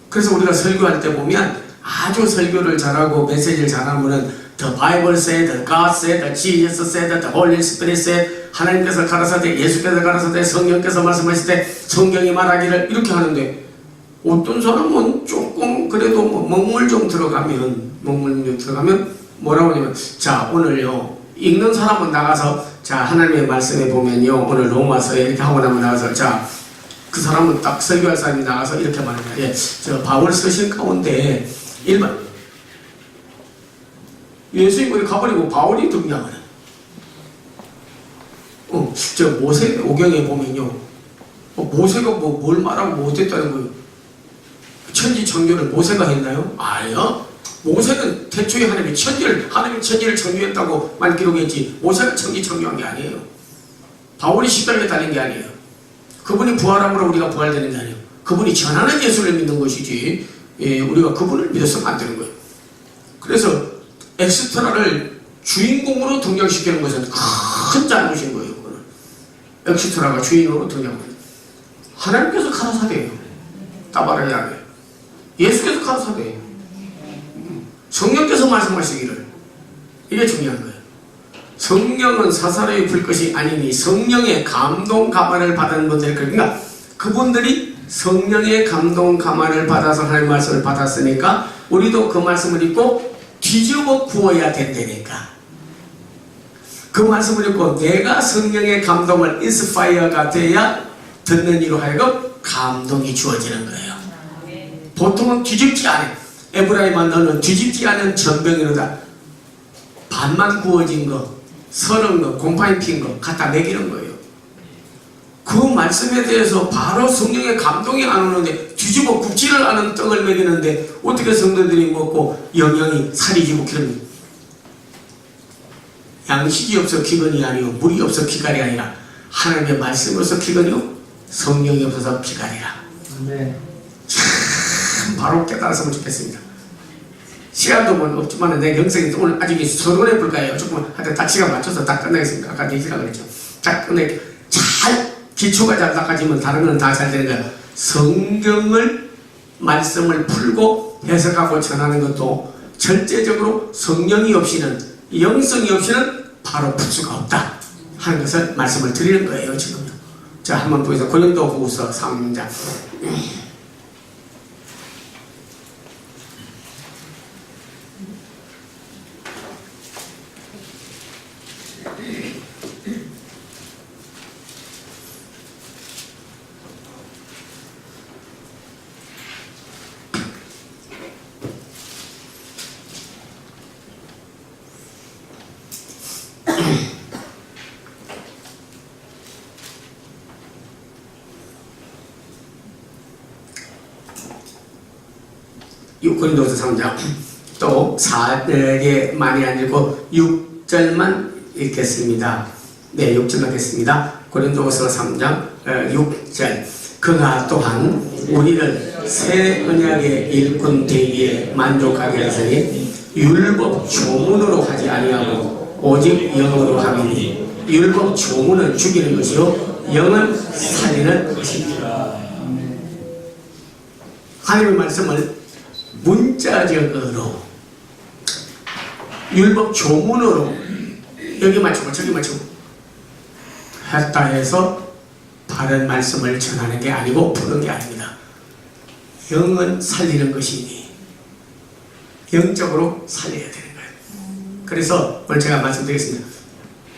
그래서 우리가 설교할 때 보면 아주 설교를 잘하고 메시지를 잘하면은 The Bible said, the God said, the Jesus said, the Holy Spirit said 하나님께서 가라사대 예수께서 가라사대 성령께서 말씀하실 때 성경이 말하기를 이렇게 하는데 어떤 사람은 조금 그래도 뭐 먹물 좀 들어가면 뭐라고 하냐면 자 오늘요 읽는 사람은 나가서 자 하나님의 말씀에 보면요 오늘 로마서에 이렇게 하고 나면 나가서 자 그 사람은 딱 설교할 사람이 나가서 이렇게 말합니다. 예, 저 바울 서신 가운데 일반 예수님이 가버리고 바울이 등장하네. 저 모세 오경에 보면요 모세가 뭘 말하고 못했다는 거예요. 천지창조를 모세가 했나요? 아니요. 모세는 태초에 하나님이 천지를 창조했다고만 기록했지 모세가 천지창조한 게 아니에요. 바울이 십자가에 달린 게 아니에요. 그분이 부활함으로 우리가 부활되는 게 아니에요. 그분이 전하는 예수를 믿는 것이지 우리가 그분을 믿어서는 안 되는 거예요. 그래서 엑스트라를 주인공으로 등장시키는 것은 큰 잘못인 거예요. 그거는. 엑스트라가 주인공으로 등장합니다. 하나님께서 가라사대예요. 다바르 야훼 예수께서 가라사대예요. 성령께서 말씀하시기를 이게 중요한 거예요. 성령은 사사로이 불 것이 아니니 성령의 감동 감화를 받은 분들 그러니까 그분들이 성령의 감동 감화를 받아서 하나님 말씀을 받았으니까 우리도 그 말씀을 읽고 뒤집어 구워야 된다니까. 그 말씀을 읽고 내가 성령의 감동을 인스파이어가 돼야 듣는 이로 하여금 감동이 주어지는 거예요. 보통은 뒤집지 않아요. 에브라임아 너는 뒤집지 않은 전병이로다. 반만 구워진 거, 서른 거, 곰팡이 핀 거 갖다 먹이는 거예요. 그 말씀에 대해서 바로 성령의 감동이 안 오는데 뒤집어 굽지를 않은 떡을 먹이는데 어떻게 성도들이 먹고 영양이 살이 지고 기름이 양식이 없어 기근이 아니요 물이 없어 기갈이 아니라 하나님의 말씀으로서 기근이요 성령이 없어서 기갈이라. 네. 참 바로 깨달았으면 좋겠습니다. 시간도 뭐 없지만 내 영성이 오늘 아직 서론에 불과해요. 조금 하여튼 딱 시간 맞춰서 딱 끝내겠습니다. 아까 얘기라고 그랬죠. 딱 끝내 잘 기초가 잘 닦아지면 다른 건 다 잘 되는 거야. 성경을 말씀을 풀고 해석하고 전하는 것도 절대적으로 성령이 없이는 영성이 없이는 바로 풀 수가 없다 하는 것을 말씀을 드리는 거예요. 지금요. 자 한번 보세요. 고린도후서 3장 고린도후서 3장 또 4절에 많이 안 읽고 6절만 읽겠습니다. 네, 6절만 읽겠습니다. 고린도후서 3장 6절 그가 또한 우리를 새 언약의 일꾼 되기에 만족하게 하시니 율법 조문으로 하지 아니하고 오직 영으로 함이니 율법 조문은 죽이는 것이요 영은 살리는 것입니다. 하나님의 말씀을 문자적으로 율법 조문으로 여기 맞추고 저기 맞추고 했다 해서 바른 말씀을 전하는 게 아니고 푸는 게 아닙니다. 영은 살리는 것이니 영적으로 살려야 되는 거예요. 그래서 오늘 제가 말씀드리겠습니다.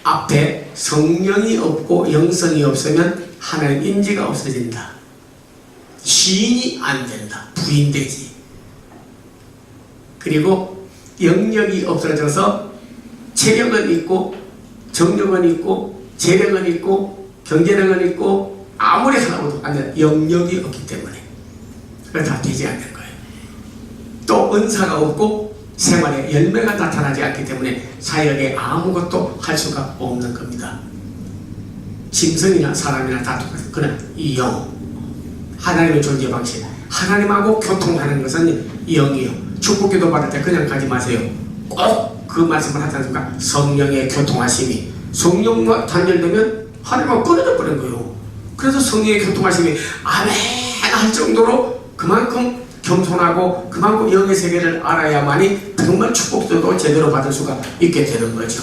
앞에 성령이 없고 영성이 없으면 하나님 인지가 없어진다. 시인이 안 된다. 부인되지. 그리고 영역이 없어져서 체력은 있고 정력은 있고 재력은 있고 경제력은 있고 아무리 하나도 안 돼. 영역이 없기 때문에 그게 다 되지 않는 거예요. 또 은사가 없고 생활에 열매가 나타나지 않기 때문에 사역에 아무것도 할 수가 없는 겁니다. 짐승이나 사람이나 다 똑같아요. 그러나 이 영, 하나님의 존재 방식, 하나님하고 교통하는 것은 영이요. 축복기도 받을 때 그냥 가지 마세요. 꼭 그 말씀을 하자는 순간 성령의 교통하심이, 성령과 단절되면 하나님과 끊어져 버린 거예요. 그래서 성령의 교통하심이 아멘 할 정도로 그만큼 겸손하고 그만큼 영의 세계를 알아야만이 정말 축복도 제대로 받을 수가 있게 되는 거죠.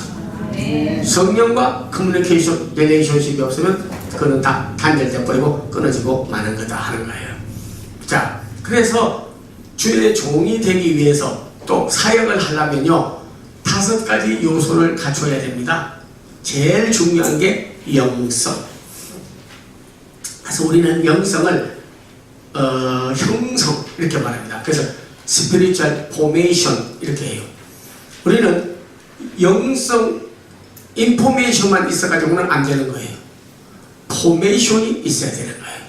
성령과 커뮤니케이션, 릴레이션십이 없으면 그는 다 단절돼 버리고 끊어지고 마는 거다 하는 거예요. 자, 그래서 주의 종이 되기 위해서 또 사역을 하려면요 5가지 요소를 갖춰야 됩니다. 제일 중요한 게 영성. 그래서 우리는 영성을 형성 이렇게 말합니다. 그래서 spiritual formation 이렇게 해요. 우리는 영성 인포메이션만 있어가지고는 안 되는 거예요. 포메이션이 있어야 되는 거예요.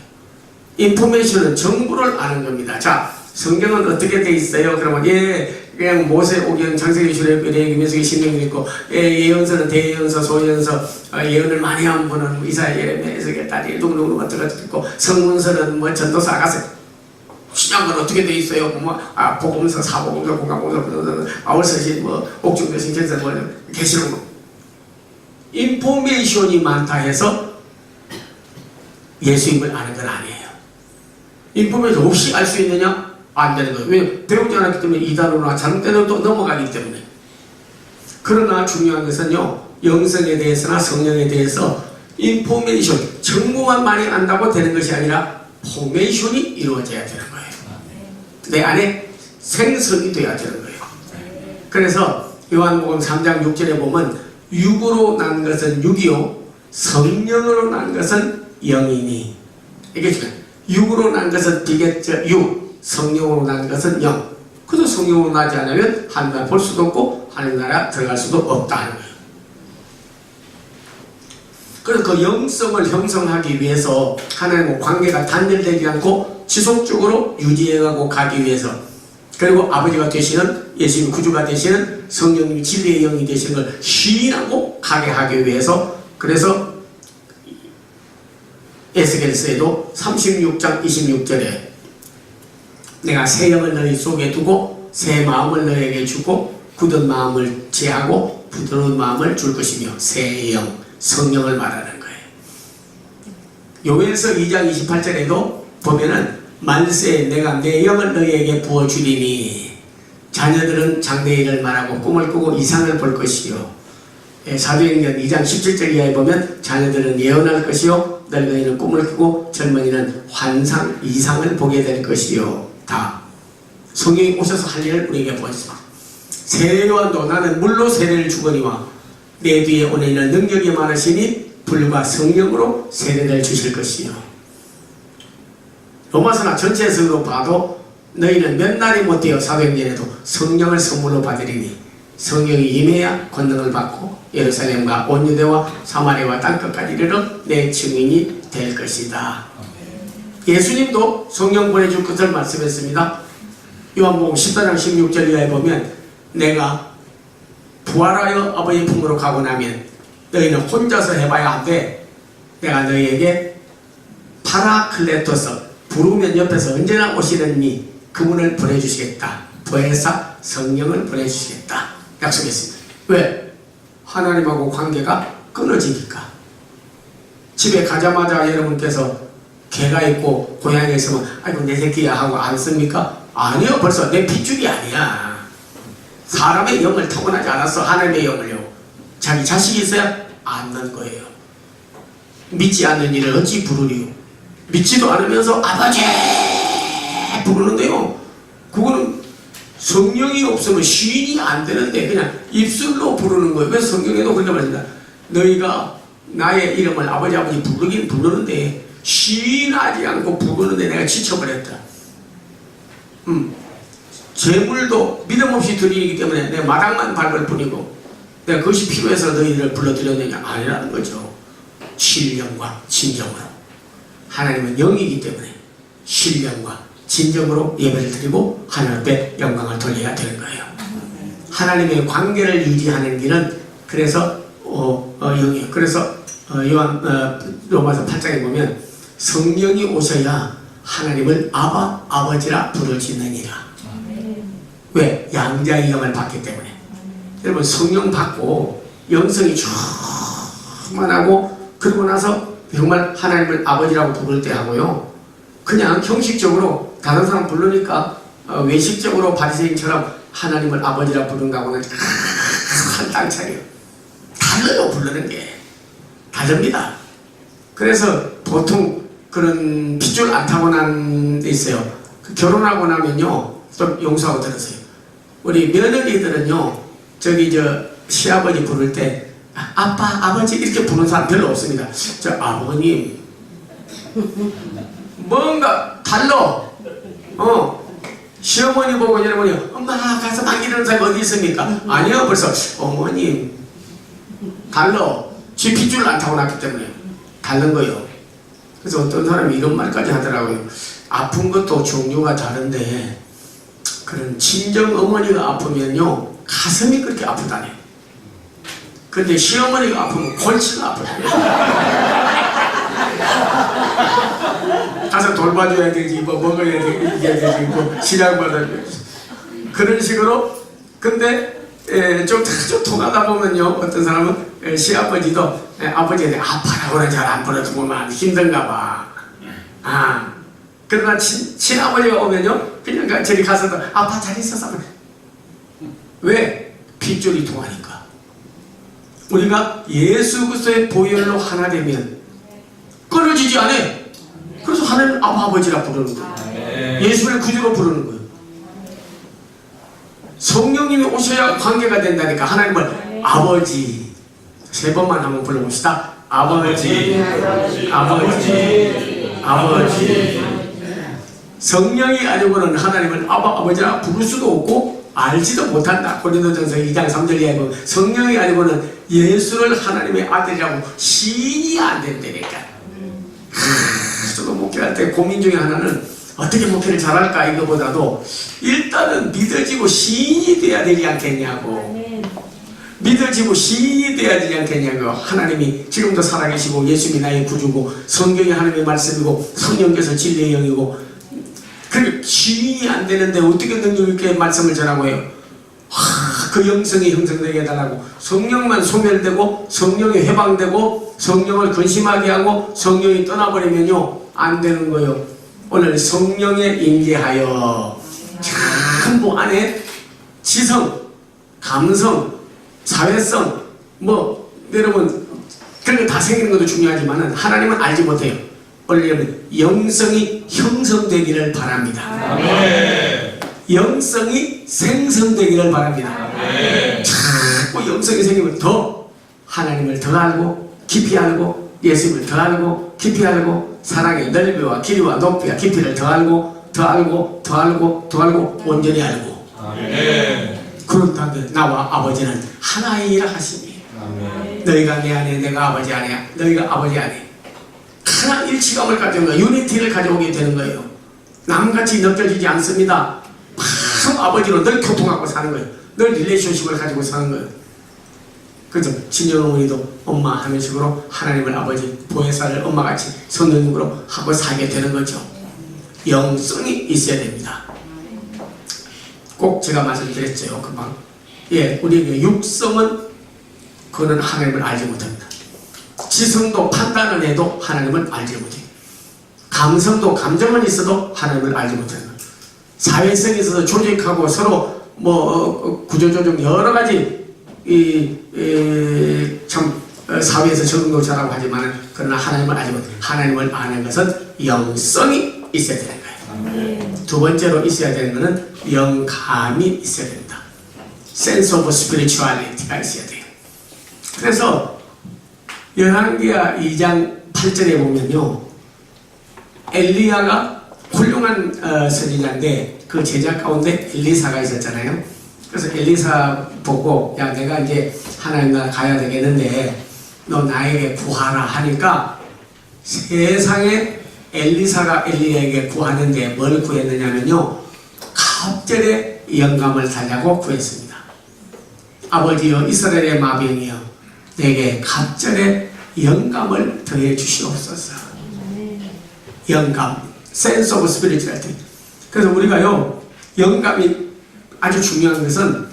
인포메이션은 정보를 아는 겁니다. 자, 성경은 어떻게 돼 있어요? 그러면 그냥 모세오경, 창세기, 출애굽기, 민수기, 신명기 있고 예언서는 대예언서, 소예언서, 예언을 많이 한 분은 이사야, 예레미야, 에스겔, 다니엘, 누구누구 같은 것도 있고 성문서는 뭐 전도서, 아가서 신약은 어떻게 돼 있어요? 뭐 복음서, 사복음서, 공감복음서, 아울서신, 뭐 옥중교, 신천서, 뭐 계시록 인포메이션이 많다 해서 예수님을 아는 건 아니에요. 인포메이션 없이 알 수 있느냐? 안 되는 거예요. 왜? 배우지 않았기 때문에 이단으로나 잘못되면 또 넘어가기 때문에. 그러나 중요한 것은요, 영성에 대해서나 성령에 대해서 인포메이션, 정보만 많이 안다고 되는 것이 아니라 포메이션이 이루어져야 되는 거예요. 내 안에 생성이 돼야 되는 거예요. 그래서 요한복음 3장 6절에 보면 육으로 난 것은 육이요 성령으로 난 것은 영이니. 이게 중요해요. 육으로 난 것은 비겠죠. 육. 성령으로 난 것은 영. 그래서 성령으로 나지 않으면 하늘나라 볼 수도 없고 하늘나라 들어갈 수도 없다는 거예요. 그래서 그 영성을 형성하기 위해서 하나님과 관계가 단절되지 않고 지속적으로 유지해가고 가기 위해서, 그리고 아버지가 되시는 예수님 구주가 되시는 성령님이 진리의 영이 되시는 걸 시인하고 가게 하기 위해서, 그래서 에스겔서에도 36장 26절에 내가 새 영을 너희 속에 두고 새 마음을 너희에게 주고 굳은 마음을 제하고 부드러운 마음을 줄 것이며, 새 영, 성령을 말하는 거예요. 요엘서 2장 28절에도 보면은 만세 내가 내 영을 너희에게 부어주리니 자녀들은 장래 일을 말하고 꿈을 꾸고 이상을 볼 것이요. 사도행전 2장 17절 이하에 보면 자녀들은 예언할 것이요 늙은이는 꿈을 꾸고 젊은이는 환상, 이상을 보게 될 것이요. 다 성령이 오셔서 할 일을 우리에게 보여주마. 세례요한도 나는 물로 세례를 주거니와 내 뒤에 오는 이는 능력이 많으시니 불과 성령으로 세례를 주실 것이요. 로마서나 전체에서도 봐도 너희는 몇 날이 못되어 사도행전에도 성령을 선물로 받으리니 성령이 임해야 권능을 받고 예루살렘과 온 유대와 사마리아와 땅끝까지 이르러 내 증인이 될 것이다. 예수님도 성령 보내줄 것을 말씀했습니다. 요한복음 14장 16절 이하에 보면 내가 부활하여 아버지 품으로 가고 나면 너희는 혼자서 해봐야 안 돼. 내가 너희에게 파라클레토스, 부르면 옆에서 언제나 오시는 이 그분을 보내주시겠다. 보혜사 성령을 보내주시겠다. 약속했습니다. 왜? 하나님하고 관계가 끊어지니까. 집에 가자마자 여러분께서 개가 있고 고양이가 있으면 아이고 내 새끼야 하고 안 씁니까? 아니요, 벌써 내 핏줄이 아니야. 사람의 영을 타고나지 않았어. 하나님의 영을요. 자기 자식이 있어야 않는 거예요. 믿지 않는 일을 어찌 부르리요? 믿지도 않으면서 아버지 부르는데요, 그거는 성령이 없으면 시인이 안 되는데 그냥 입술로 부르는 거예요. 그래서 성경에도 그렇게 말합니다. 너희가 나의 이름을 아버지 아버지 부르긴 부르는데 시인하지 않고 부르는데 내가 지쳐버렸다. 재물도 믿음 없이 드리기 때문에 내 마당만 밟을 뿐이고 내가 그것이 필요해서 너희를 불러드렸느냐? 아니라는 거죠. 신령과 진정으로. 하나님은 영이기 때문에 신령과 진정으로 예배를 드리고 하나님 앞에 영광을 돌려야 되는 거예요. 하나님의 관계를 유지하는 길은 그래서 영이에요. 그래서 로마서 8장에 보면 성령이 오셔야 하나님을 아바, 아버지라 부르시느니라. 왜? 양자의 영을 받기 때문에. 여러분 성령 받고 영성이 충만하고 그러고 나서 정말 하나님을 아버지라고 부를 때 하고요, 그냥 형식적으로 다른 사람 부르니까 외식적으로 바리새인처럼 하나님을 아버지라 부른다고는 한 단 차이에요. 달라요. 부르는 게 다릅니다. 그래서 보통 그런 핏줄 안 타고난 데 있어요. 결혼하고 나면요 좀 용서하고 들으세요. 우리 며느리들은요 저기 시아버지 부를 때 아빠, 아버지 이렇게 부르는 사람 별로 없습니다. 저 아버님 뭔가 달라. 시어머니 보고 여러분이 엄마 가서 막 이러는 사람이 어디 있습니까? 아니요, 벌써 어머님 달라. 지 핏줄을 안 타고났기 때문에 다른 거예요. 그래서 어떤 사람이 이런 말까지 하더라고요. 아픈 것도 종류가 다른데 그런 친정 어머니가 아프면요 가슴이 그렇게 아프다네. 근데 시어머니가 아프면 골치가 아프다네. 가서 돌봐줘야 되지, 뭐 먹어야 되지, 뭐 시작받아야 되지. 그런 식으로. 근데 좀 통하다 보면요 어떤 사람은 시아버지도 아버지한테 아파라고는 잘 안 부르지만 힘든가 봐. 그러나 친아버지가 오면요 그냥 저리 가서도 아빠 잘 있었어. 왜? 핏줄이 통하니까. 우리가 예수 그리스도의 보혈로 하나 되면 끊어지지 않아. 그래서 하나님 아버지라 부르는 거예요. 예수를 구주로 부르는 거예요. 성령님이 오셔야 관계가 된다니까. 하나님을 아버지 3번만 한번 불러봅시다. 아버지, 아버지, 아버지. 성령이 아니고는 하나님을 아버지라 부를 수도 없고 알지도 못한다. 고린도전서 2장 3절 이하에 보면 성령이 아니고는 예수를 하나님의 아들이라고 시인이 안 된다니까. 저도 목회할 때 고민 중에 하나는 어떻게 목회를 잘할까 이거보다도 일단은 믿어지고 시인이 돼야 되지 않겠냐고. 믿어지고 시인이 돼야 되지 않겠냐고. 하나님이 지금도 살아계시고 예수님이 나의 구주고 성경이 하나님의 말씀이고 성령께서 진리의 영이고, 그 시인이 안 되는데 어떻게 능력 있게 말씀을 전하고 해요? 그 영성이 형성되게 해달라고. 성령만 소멸되고 성령이 해방되고 성령을 근심하게 하고 성령이 떠나버리면요 안 되는 거예요. 오늘 성령에 임재하여 전부 안에 지성, 감성, 사회성 여러분 그런 거 다 생기는 것도 중요하지만 하나님은 알지 못해요. 오늘 여러분 영성이 형성되기를 바랍니다. 아멘. 영성이 생성되기를 바랍니다. 아멘. 자꾸 영성이 생기면 더 하나님을 더 알고 깊이 알고 예수님을 더 알고 깊이 알고 사랑의 넓이와 길이와 높이와 깊이를 더 알고 더 알고 더 알고 더 알고 온전히 알고. 아멘. 그렇다면 나와 아버지는 하나이라 하시니. 아멘. 너희가 내 안에 내가 아버지 안에 너희가 아버지 안에 하나 일치감을 가져온 거예요. 유니티를 가져오게 되는 거예요. 남같이 느껴지지 않습니다. 바로 아버지로 늘 교통하고 사는 거예요. 늘 릴레이션십을 가지고 사는 거예요. 그래서 친정어머니도 엄마 하는 식으로 하나님을 아버지, 보혜사를 엄마같이 성령님으로 하고 살게 되는 거죠. 영성이 있어야 됩니다. 꼭 제가 말씀드렸죠 금방. 우리에게 육성은 그거는 하나님을 알지 못합니다. 지성도 판단을 해도 하나님을 알지 못해요. 감성도 감정은 있어도 하나님을 알지 못합니다. 사회성이 있어서 조직하고 서로 구조조정 여러 가지 참 사회에서 적응도 잘하고 하지만 그러나 하나님을 알지 못해요. 하나님을 아는 것은 영성이 있어야 되는 거예요. 두 번째로 있어야 되는 것은 영감이 있어야 됩니다. Sense of spirituality가 있어야 돼요. 그래서 열왕기하 2장 8절에 보면요, 엘리야가 훌륭한 선지자인데 그 제자 가운데 엘리사가 있었잖아요. 그래서 엘리사 보고 야 내가 이제 하나님 나라 가야 되겠는데 너 나에게 구하라 하니까 세상에 엘리사가 엘리야에게 구하는데 뭘 구했느냐면요, 갑절에 영감을 달라고 구했습니다. 아버지여 이스라엘의 마병이여 내게 갑절에 영감을 더해 주시옵소서. 영감, sense of spirituality. 그래서 우리가요, 영감이 아주 중요한 것은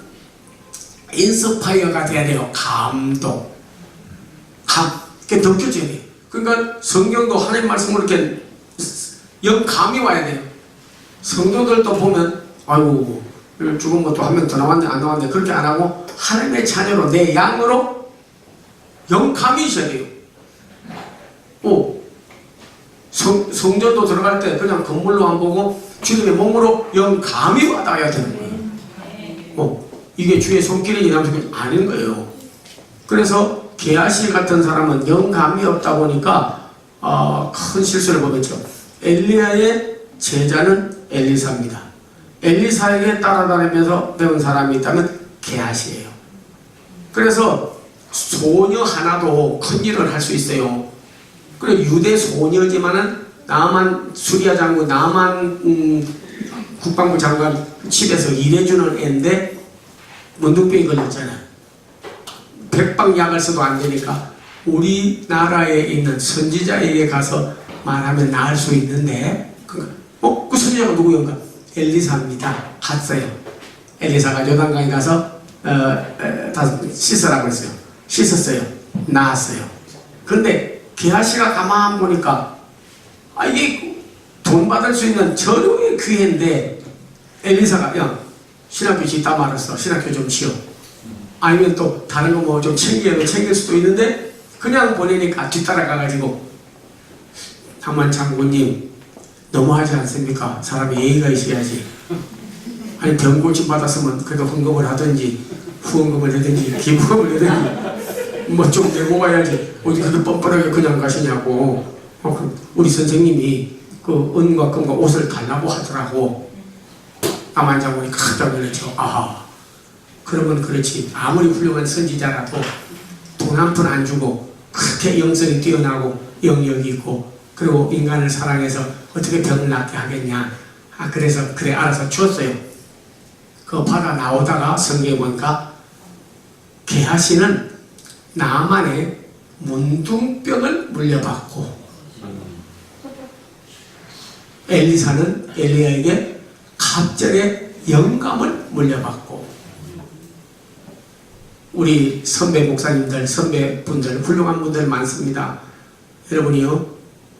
인스파이어가 돼야 돼요. 감동, 그게 느껴져야 돼요. 그러니까 성경도 하나님 말씀으로 이렇게 영감이 와야 돼요. 성도들도 보면 아이고 죽은 것도 한 명 더 나왔네 안 나왔네 그렇게 안 하고 하나님의 자녀로 내 양으로 영감이 있어야 돼요. 성전도 들어갈 때 그냥 건물로 안 보고 주님의 몸으로 영감이 와닿아야 되는 거예요. 이게 주의 손길이 이라면 아닌 거예요. 그래서 게하시 같은 사람은 영감이 없다 보니까 큰 실수를 범했죠. 엘리야의 제자는 엘리사입니다. 엘리사에게 따라다니면서 배운 사람이 있다면 게하시예요. 그래서 소녀 하나도 큰 일을 할 수 있어요. 그래 유대 소녀지만은 나만 수리아 장군, 나만 국방부 장관 집에서 일해주는 애인데 문둥병이 걸렸잖아. 백방약을 써도 안 되니까 우리나라에 있는 선지자에게 가서 말하면 나을 수 있는데 그 선지자가 누구인가? 엘리사입니다. 갔어요. 엘리사가 요단강에 가서 다 씻으라고 했어요. 씻었어요. 나았어요. 그런데 게하시가 가만 보니까 이게 돈 받을 수 있는 저렴의 기회인데 엘리사가 야 신학교 짓다 말았어. 신학교 좀 지어. 아니면 또 다른 거 뭐 좀 챙길 수도 있는데 그냥 보내니까 뒤따라가가지고 한만 장군님 너무하지 않습니까? 사람이 예의가 있어야지. 아니 병고침 받았으면 그래도 헌금을 하든지 후원금을 하든지 기부금을 하든지 뭐 좀 내고 가야지. 어디 그렇게 뻔뻔하게 그냥 가시냐고. 우리 선생님이 그 은과 금과 옷을 달라고 하더라고. 남한 장군이 깜짝 놀랐죠. 아하. 그러면 그렇지. 아무리 훌륭한 선지자라도 돈 한 푼 안 주고 그렇게 영성이 뛰어나고 영역이 있고 그리고 인간을 사랑해서 어떻게 병을 낫게 하겠냐. 그래서 그래 알아서 줬어요. 그거 받아 나오다가 성경에 보니까 게하시는 나만의 문둥병을 물려받고 엘리사는 엘리야에게 갑절의 영감을 물려받고 우리 선배 목사님들, 선배분들, 훌륭한 분들 많습니다. 여러분이요,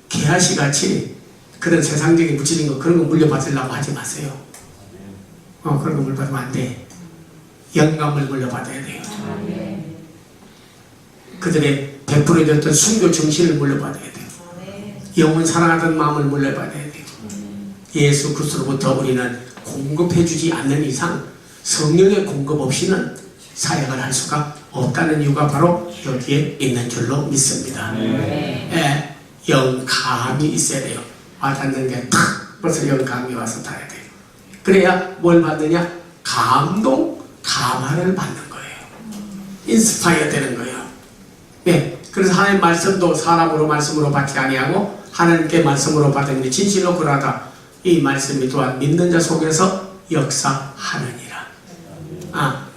게하시 같이 그런 세상적인 부치는 거 그런 거 물려받으려고 하지 마세요. 그런 거 물려받으면 안 돼. 영감을 물려받아야 돼요. 그들의 베풀어졌던 순교 정신을 물려받아야 돼요. 영원 사랑하던 마음을 물려받아야 돼요. 예수 그리스도로부터 우리는 공급해주지 않는 이상 성령의 공급 없이는 사역을 할 수가 없다는 이유가 바로 여기에 있는 줄로 믿습니다. 영감이 있어야 돼요. 와닿는 게 탁 벌써 영감이 와서 닿아야 돼요. 그래야 뭘 받느냐? 감동, 감화를 받는 거예요. 인스파이어 되는 거예요. 그래서 하나님 말씀도 사람으로 말씀으로 받지 아니하고 하나님께 말씀으로 받으니 진실로 그러하다. 이 말씀이 또한 믿는 자 속에서 역사하느니라.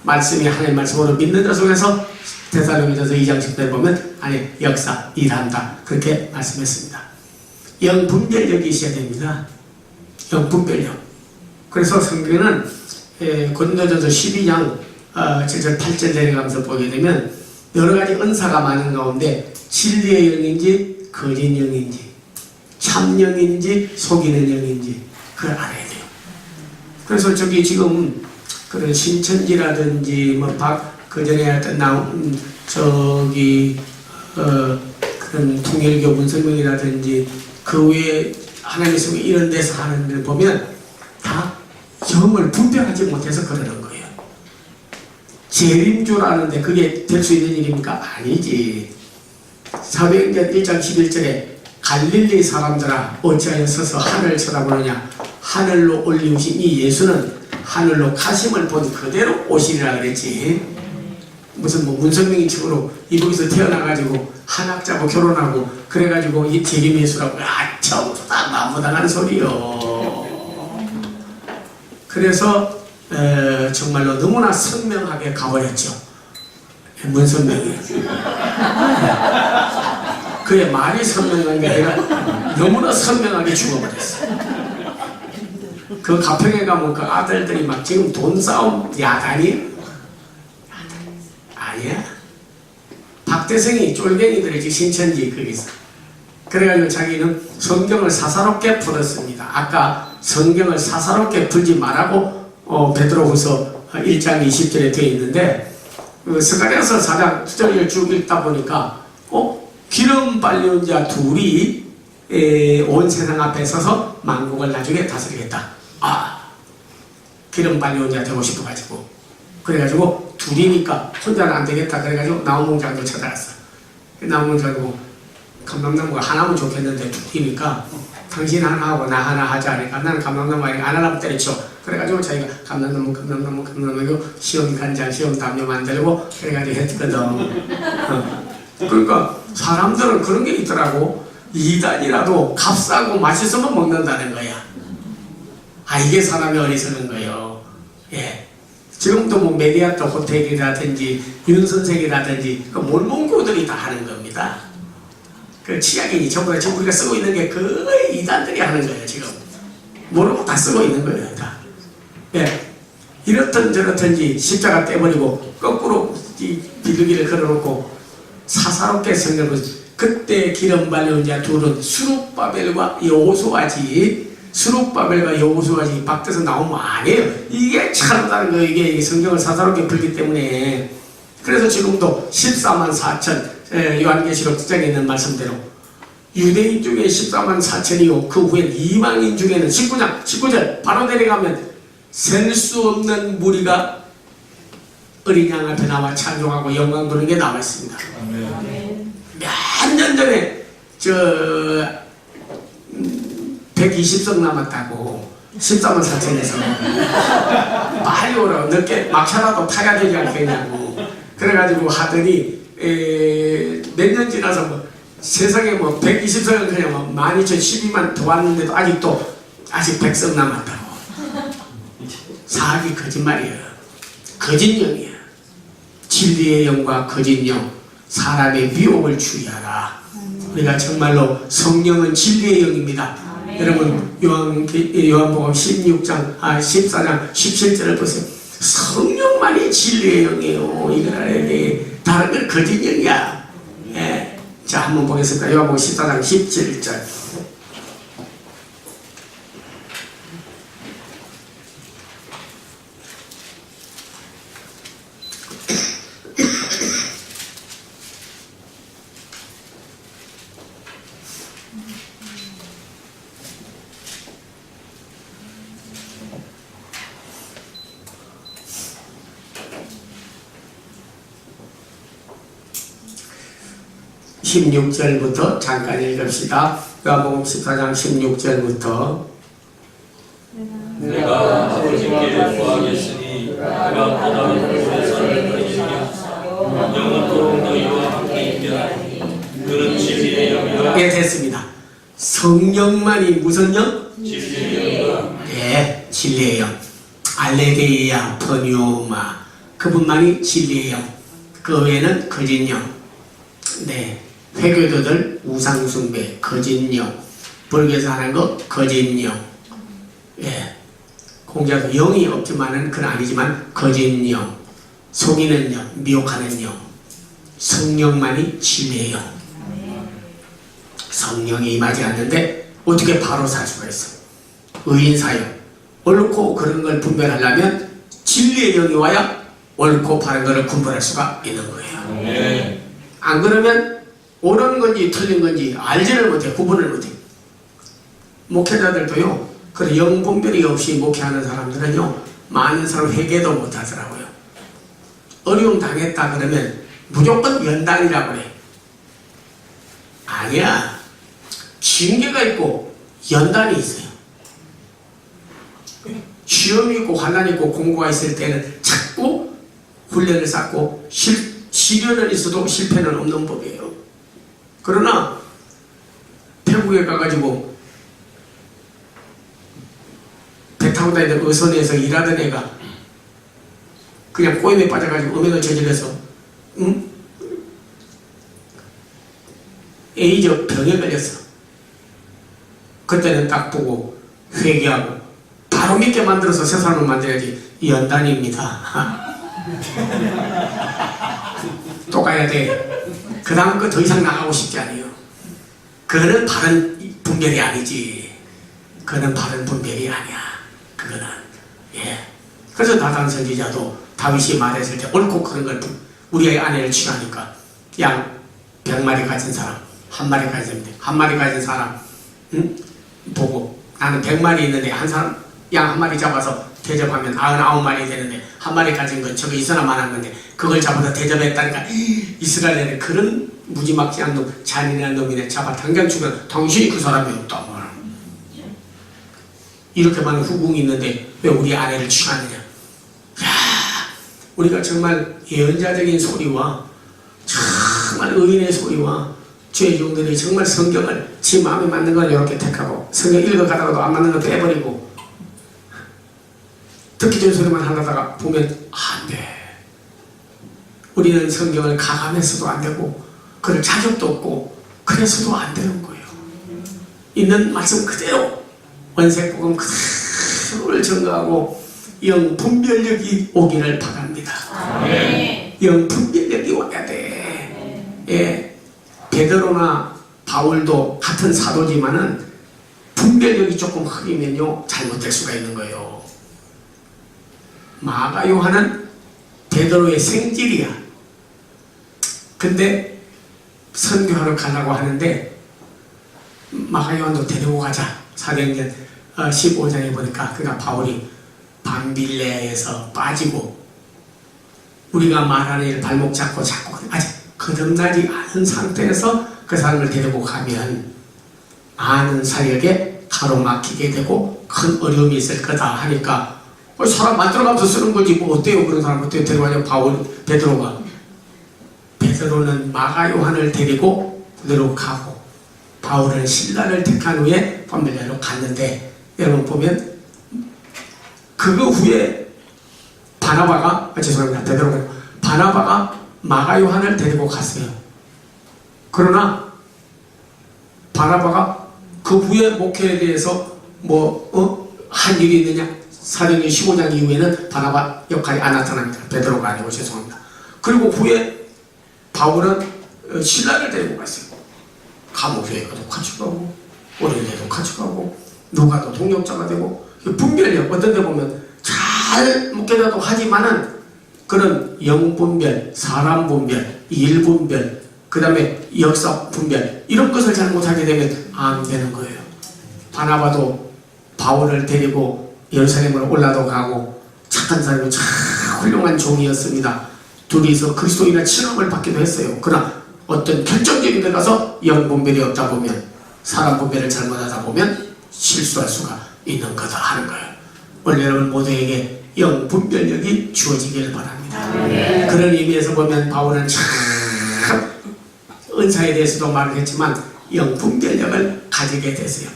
말씀이 하나님 말씀으로 믿는 자 속에서 데살로니가서 2장 10절에 보면 역사, 일한다. 그렇게 말씀했습니다. 영분별력이 있어야 됩니다. 영분별력. 그래서 성경은 고린도전서 12장 7절 8절 내려가면서 보게 되면 여러 가지 은사가 많은 가운데 진리의 영인지 거짓 영인지 참 영인지 속이는 영인지 그걸 알아야 돼요. 그래서 저기 지금 그런 신천지라든지 그 전에 하여튼 나온 그런 통일교 문성명이라든지 그 외에 하나님의 성경 이런 데서 하는 데 보면 다 영을 분별하지 못해서 그러는 거예요. 재림주라는데 그게 될 수 있는 일입니까? 아니지. 사도행전 1장 11절에 갈릴리 사람들아 어찌하여 서서 하늘을 쳐다보느냐. 하늘로 올리우신 이 예수는 하늘로 가심을 본 그대로 오시리라 그랬지. 무슨 문선명이 측으로 이북에서 태어나가지고 한학자고 결혼하고 그래가지고 이 재림 예수라고 전부 다 만무당하는 소리요. 그래서 정말로 너무나 선명하게 가버렸죠. 문선명이. 그의 말이 선명한 게 아니라 너무나 선명하게 죽어버렸어. 그 가평에 가면 그 아들들이 막 지금 돈 싸움 야단이 아니야. 박대성이 쫄갱이들이지 신천지 거기서. 그래가지고 자기는 성경을 사사롭게 풀었습니다. 아까 성경을 사사롭게 풀지 말라고 베드로후서 1장 20절에 되어 있는데 스가랴서 4장 9절을 쭉 읽다 보니까 기름 발려온 자 둘이 온 세상 앞에 서서 만국을 나중에 다스리겠다. 기름 발려온 자 되고 싶어가지고 그래가지고 둘이니까 혼자는 안 되겠다. 그래가지고 나무몽장도 찾아갔어. 나무몽장도 감람나무가 하나면 좋겠는데 둘이니까 당신 하나 하고 나 하나 하자. 그러니까 나는 감람나무 아니고 안 하나면 때려쳐. 그래가지고 자기가 감람나무 시험 간장 시험 담요 만들고 그래가지고 했거든. 그러니까 사람들은 그런 게 있더라고. 이단이라도 값싸고 맛있으면 먹는다는 거야. 이게 사람이 어리석은 거예요. 예. 지금도 메디아트 호텔이라든지 윤선생이라든지 그 몰몬교들이 다 하는 겁니다. 그 치약이니 전부 다 지금 우리가 쓰고 있는 게 거의 이단들이 하는 거예요. 지금 모르고 다 쓰고 있는 거예요. 다. 예. 이렇든 저렇든지 십자가 떼버리고 거꾸로 이 비둘기를 걸어놓고 사사롭게 생각을 그때 기름 발려온 자 둘은 스룹바벨과 여호수아지. 스룹바벨과 여호수아지 밖에서 나오면 아니에요. 이게 참 다른 거예요. 이게 성경을 사사롭게 풀기 때문에. 그래서 지금도 14만 4천 요한계시록 9장에 있는 말씀대로 유대인 중에 14만 4천이요 그 후에 이방인 중에는 19절 바로 내려가면 셀 수 없는 무리가 어린 양 앞에 나와 찬송하고 영광 부르는 게 나와 있습니다. 몇 년 전에 120석 남았다고 14만 4천에서 빨리 오라고 늦게 막차라도 타야 되지 않겠냐고 그래가지고 하더니 몇 년 지나서 세상에 120석은 그냥 12,012만 더 왔는데도 아직 100석 남았다고. 사악이 거짓말이에요. 거짓 영이야. 진리의 영과 거짓 영, 사람의 미혹을 주의하라. 우리가 정말로 성령은 진리의 영입니다. 여러분 요한복음 14장 17절을 보세요. 성령만이 진리의 영이에요. 이걸 알아야 돼. 다른 건 거짓 영이야. 예. 자, 한번 보겠습니다. 요한복음 14장 17절. (16절부터) 잠깐 읽읍시다. 요한복음 14장 16절부터 내가 아버지께 구하겠으니 내가 보다는 오래선을 버리시며 영원토록 너희와 함께 있으리라. 그는 진리의 영이라. 예, 됐습니다. 성령만이 무슨 영? 진리의 영이라. 네, 진리의 영. 알레게이아 퍼뉴마 그분만이 진리의 영. 그 외에는 거짓 영. 네, 회교도들 우상숭배 거짓 영. 불교에서 하는 거 거짓 영. 예, 공자도 영이 없지만은 그건 아니지만 거짓 영, 속이는 영, 미혹하는 영. 성령만이 진리예요. 성령이 임하지 않는데 어떻게 바로 살 수가 있어? 의인 사역, 옳고 그런 걸 분별하려면 진리의 영이 와야 옳고 바른 것을 구분할 수가 있는 거예요. 안 그러면 옳은 건지 틀린 건지 알지를 못해, 구분을 못해. 목회자들도요, 그런 영분별이 없이 목회하는 사람들은요, 많은 사람 회개도 못하더라고요. 어려움 당했다 그러면 무조건 연단이라고 그래. 아니야. 징계가 있고 연단이 있어요. 시험이 있고 환난이 있고 공고가 있을 때는 자꾸 훈련을 쌓고 시련은 있어도 실패는 없는 법이에요. 그러나 태국에 가가지고 배 타고 다니던 어선에서 일하던 애가 그냥 꼬임에 빠져가지고 음행을 저질러서 에이즈 병에 걸렸어. 그때는 딱 보고 회개하고 바로 믿게 만들어서 새 사람을 만들어야지. 연단입니다. 또 가야 돼. 그 다음 거 더 이상 나가고 싶지 않아요. 그거는 바른 분별이 아니지. 그거는 바른 분별이 아니야. 그거는. 예. 그래서 나단 선지자도 다윗이 말했을 때 옳고 그런 걸 우리의 아내를 취하니까 양 100마리 가진 사람, 한 마리 가진 사람 보고 나는 100마리 있는데 한 사람 양 한 마리 잡아서 대접하면 99마리 되는데 한 마리 가진 건 저거 이스라만한 건데 그걸 잡아서 대접했다니까 이스라엘에는 그런 무지막지한 놈, 잔인한 놈이네. 잡아 당장 죽으면 당신이 그 사람이 없다. 이렇게 많은 후궁이 있는데 왜 우리 아내를 취하느냐. 야, 우리가 정말 예언자적인 소리와 정말 의인의 소리와 주의 종들이 정말 성경을 지 마음에 맞는 걸 이렇게 택하고 성경 읽어가다가도 안 맞는 거 빼버리고 듣기 좋은 소리만 하다가 보면 안 돼. 우리는 성경을 가감해서도 안 되고 그럴 자격도 없고 그래서도 안 되는 거예요. 있는 말씀 그대로 원색복음 그대로를 증거하고 영분별력이 오기를 바랍니다. 영분별력이 와야 돼. 예. 베드로나 바울도 같은 사도지만은 분별력이 조금 흐리면요 잘못될 수가 있는 거예요. 마가 요한은 베드로의 생질이야. 근데 선교하러 가려고 하는데 마가 요한도 데리고 가자. 사도행전 15장에 보니까 그가 바울이 밤빌레에서 빠지고 우리가 말하는 일 발목 잡고 아직 거듭나지 않은 상태에서 그 사람을 데리고 가면 많은 사역에 가로막히게 되고 큰 어려움이 있을 거다 하니까 사람 만들어가면서 쓰는 거지 뭐 어때요? 그런 사람 어때요? 데려가냐? 베드로는 마가 요한을 데리고 그대로 가고 바울은 신라를 택한 후에 밤빌레로 갔는데 여러분 보면 그거 후에 바나바가 마가 요한을 데리고 갔어요. 그러나 바나바가 그 후에 목회에 대해서 한 일이 있느냐? 사도행전 15장 이후에는 바나바 역할이 안 나타납니다. 베드로가 아니고 죄송합니다. 그리고 후에 바울은 신라를 데리고 갔어요. 감옥에 가도 같이 가고 어린 데도 같이 가고 누가도 동역자가 되고 분별력 어떤 데 보면 잘 묵게라도 하지만은 그런 영분별, 사람분별, 일분별, 그 다음에 역사분별 이런 것을 잘못하게 되면 안 되는 거예요. 바나바도 바울을 데리고 예루살렘으로 올라도 가고 착한 사람이 참 훌륭한 종이었습니다. 둘이서 그리스도인의 칭함을 받기도 했어요. 그러나 어떤 결정적인 데 가서 영분별이 없다 보면 사람 분별을 잘못하다 보면 실수할 수가 있는 거다 하는 거예요. 오늘 여러분 모두에게 영분별력이 주어지길 바랍니다. 그런 의미에서 보면 바울은 참 은사에 대해서도 말을 했지만 영분별력을 가지게 됐어요.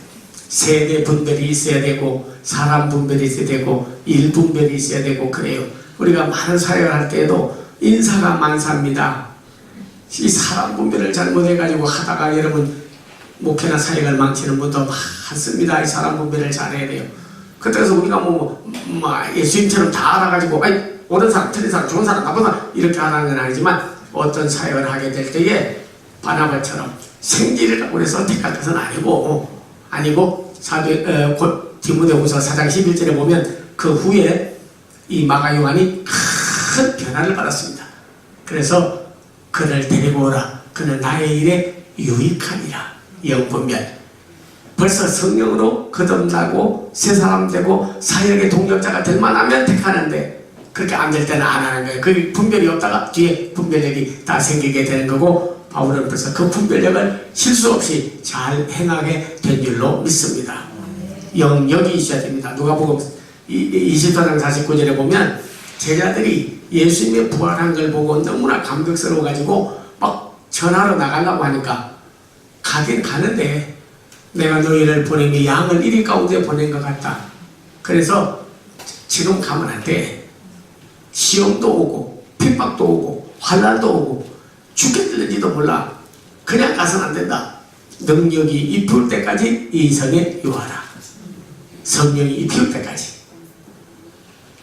세대 분별이 있어야 되고 사람 분별이 있어야 되고 일 분별이 있어야 되고 그래요. 우리가 많은 사역을 할 때에도 인사가 만사입니다. 이 사람 분별을 잘못해가지고 하다가 여러분 목회나 사역을 망치는 분도 많습니다. 이 사람 분별을 잘해야 돼요. 그때서 우리가 예수님처럼 다 알아가지고 옳은 사람, 틀린 사람, 좋은 사람, 나쁜 사람 이렇게 하라는 건 아니지만 어떤 사역을 하게 될 때에 바나바처럼 생기를 해서 택할 것은 아니고 디모데후서 4장 11절에 보면 그 후에 이 마가 요한이 큰 변화를 받았습니다. 그래서 그를 데리고 오라. 그는 나의 일에 유익하니라. 영분별. 벌써 성령으로 거듭나고 새 사람 되고 사역의 동력자가 될 만하면 택하는데 그렇게 안 될 때는 안 하는 거예요. 그 분별이 없다가 뒤에 분별력이 다 생기게 되는 거고, 바울은 벌써 그 분별력을 실수 없이 잘 행하게 된 줄로 믿습니다. 영역이 있어야 됩니다. 누가복음 24장 49절에 보면 제자들이 예수님의 부활한 걸 보고 너무나 감격스러워 가지고 막 전하러 나가려고 하니까 가긴 가는데 내가 너희를 보내니 양을 이리 가운데 보낸 것 같다. 그래서 지금 가면 안 돼. 시험도 오고 핍박도 오고 환난도 오고 죽겠는지도 몰라. 그냥 가서는 안 된다. 능력이 입힐 때까지 이 성에 유하라. 성령이 입힐 때까지.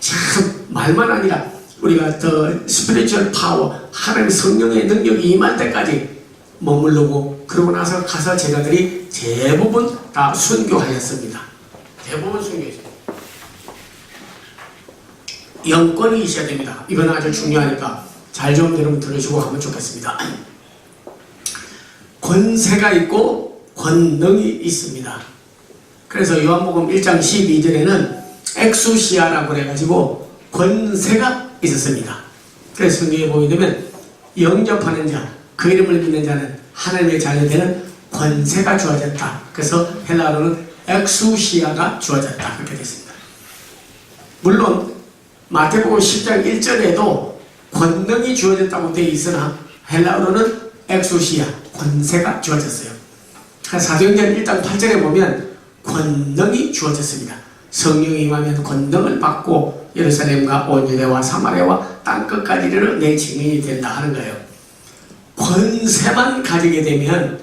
참 말만 아니라 우리가 더 스피리추얼 파워, 하나님의 성령의 능력이 임할 때까지 머무르고, 그러고 나서 가서 제자들이 대부분 다 순교하였습니다. 대부분 순교했습니다. 영권이 있어야 됩니다. 이건 아주 중요하니까 잘 좀 여러분 들으시고 하면 좋겠습니다. 권세가 있고 권능이 있습니다. 그래서 요한복음 1장 12절에는 엑수시아라고 해가지고 권세가 있었습니다. 그래서 성경에 보게 되면 영접하는 자, 그 이름을 믿는 자는 하나님의 자녀되는 권세가 주어졌다. 그래서 헬라어로는 엑수시아가 주어졌다. 그렇게 됐습니다. 물론 마태복음 10장 1절에도 권능이 주어졌다고 되어 있으나 헬라어로는 엑수시아, 권세가 주어졌어요. 사도행전 1장 8절에 보면 권능이 주어졌습니다. 성령이 임하면 권능을 받고 예루살렘과 온 유대와 사마리아와 땅끝까지 이르러 내 증인이 된다 하는 거예요. 권세만 가지게 되면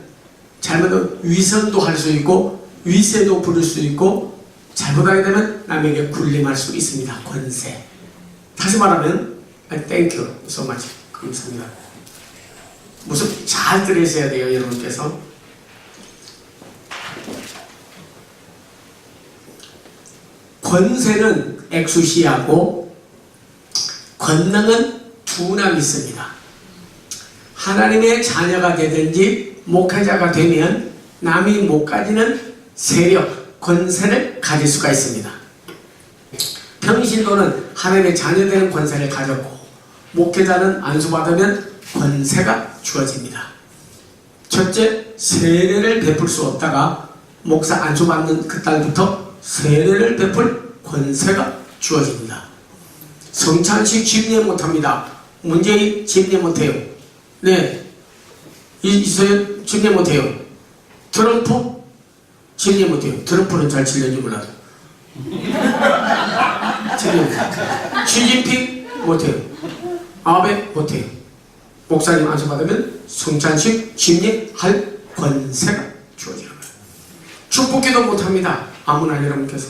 잘못하면 위선도 할 수 있고 위세도 부릴 수 있고 잘못하게 되면 남에게 군림할 수 있습니다. 권세. 다시 말하면 thank you so much. 감사합니다. 무슨 잘 들으셔야 돼요, 여러분께서. 권세는 엑수시아고 권능은 두나 믿습니다. 하나님의 자녀가 되든지 목회자가 되면 남이 못 가지는 세력, 권세를 가질 수가 있습니다. 평신도는 하나님의 자녀되는 권세를 가졌고 목회자는 안수받으면 권세가 주어집니다. 첫째, 세례를 베풀 수 없다가 목사 안수받는 그 달부터 세례를 베풀 권세가 주어집니다. 성찬식 집례 못합니다. 문재인 집례 못해요. 네, 이소연 집례 못해요. 트럼프 집례 못해요. 트럼프는 잘 질는지 몰라도 시진핑 못해요. 아베 못해요. 목사님 안수받으면 성찬식 집례할 권세가 주어지는 거예요. 축복기도 못합니다. 아무나 여러분께서.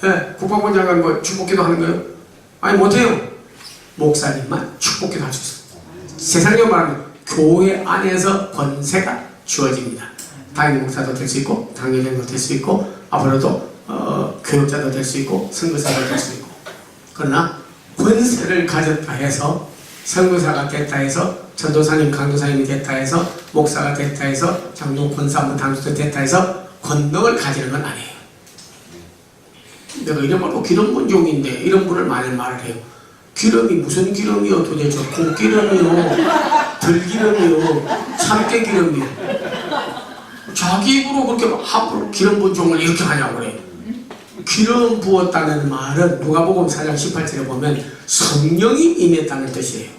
네, 국방부 장관 뭐 축복기도 하는 거예요? 아니 못해요. 목사님만 축복기도 할 수 있어요. 세상적으로 말하면 교회 안에서 권세가 주어집니다. 당연히 목사도 될 수 있고 당연히도 될 수 있고 앞으로도 교육자도 될 수 있고 선교사도 될 수 있고. 그러나 권세를 가졌다 해서 선교사가 됐다 해서 전도사님 강도사님이 됐다 해서 목사가 됐다 해서 장로 권사무 당수도 됐다 해서 권능을 가지는 건 아니에요. 내가 이런 말고 기름 문종인데 이런 분을 많이 말을 해요. 기름이 무슨 기름이요 도대체? 고기름이요, 들기름이요, 참깨기름이요. 자기 입으로 그렇게 함부로 기름 분종을 이렇게 하냐고 그래. 기름 부었다는 말은 누가복음 4장 18절에 보면 성령이 임했다는 뜻이에요.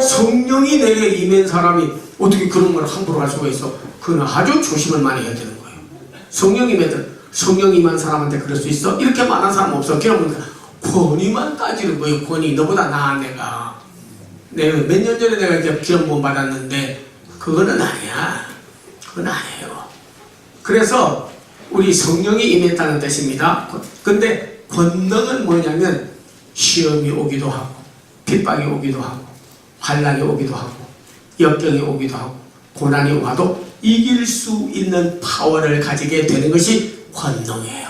성령이 내게 임한 사람이 어떻게 그런 걸 함부로 할 수가 있어? 그건 아주 조심을 많이 해야 되는 거예요. 성령이 임했던, 성령이 임한 사람한테 그럴 수 있어? 이렇게 말한 사람 없어. 그러면 권위만 따지는 거예요. 권위. 너보다 나아 내가. 내가 몇 년 전에 내가 이제 기름 부음 받았는데 그거는 아니야. 그건 아니에요. 그래서 우리 성령이 임했다는 뜻입니다. 근데 권능은 뭐냐면 시험이 오기도 하고 핍박이 오기도 하고 환난이 오기도 하고 역경이 오기도 하고 고난이 와도 이길 수 있는 파워를 가지게 되는 것이 권능이에요.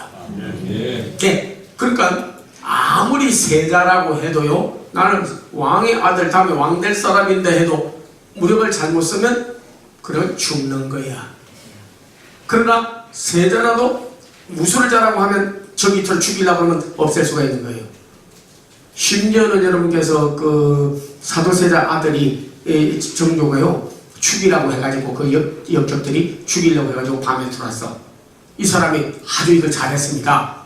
네, 그러니까 아무리 세자라고 해도요, 나는 왕의 아들 다음에 왕 될 사람인데 해도 무력을 잘못 쓰면 그럼 죽는 거야. 그러나 세자라도 무술을 잘하고 하면 저기 저 죽이려고 하면 없앨 수가 있는 거예요. 심지어는 여러분께서 그 사도세자 아들이 정조가요 죽이라고 해가지고 그 역적들이 죽이려고 해가지고 밤에 들어왔어. 이 사람이 아주 이걸 잘했습니다.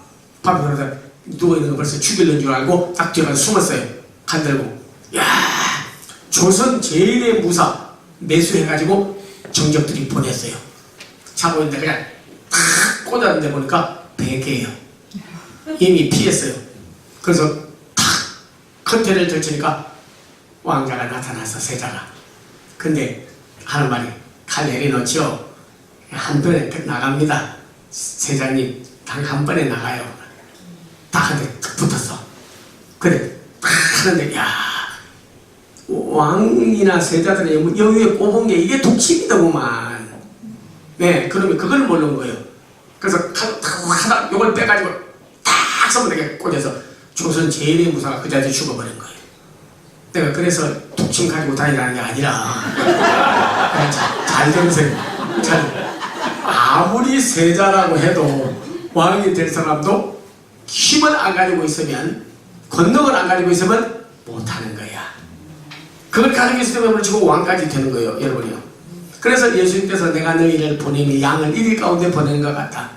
밤에 들어와서 누워있는 거 벌써 죽이려는 줄 알고 딱 뒤에 가서 숨었어요. 간 들고. 야, 조선 제일의 무사 매수해가지고 정적들이 보냈어요. 자고 있는데 그냥 탁 꽂았는데 보니까 베개예요. 이미 피했어요. 그래서 탁 커튼을 젖히니까 왕자가 나타나서 세자가. 근데 하는 말이 칼 내려놓죠. 한 번에 딱 나갑니다. 세자님 단 한 번에 나가요. 딱 한 대 탁 붙었어. 그래 딱 하는데 야, 왕이나 세자들의 여기에 꼽은 게 이게 독침이더구만. 네, 그러면 그걸 모르는 거예요. 그래서 하나 요걸 빼가지고 딱 써면 되게 꽂아서 조선 제일의 무사가 그 자리에 죽어버린 거예요. 내가 그래서 독침 가지고 다니라는 게 아니라 잘 들으세요. 아무리 세자라고 해도 왕이 될 사람도 힘을 안 가지고 있으면, 권능을 안 가지고 있으면 못하는 거야. 그걸 가지고 있으면 지금 왕까지 되는 거예요, 여러분이요. 그래서 예수님께서 내가 너희를 보내니 양을 이리 가운데 보내는 것 같다.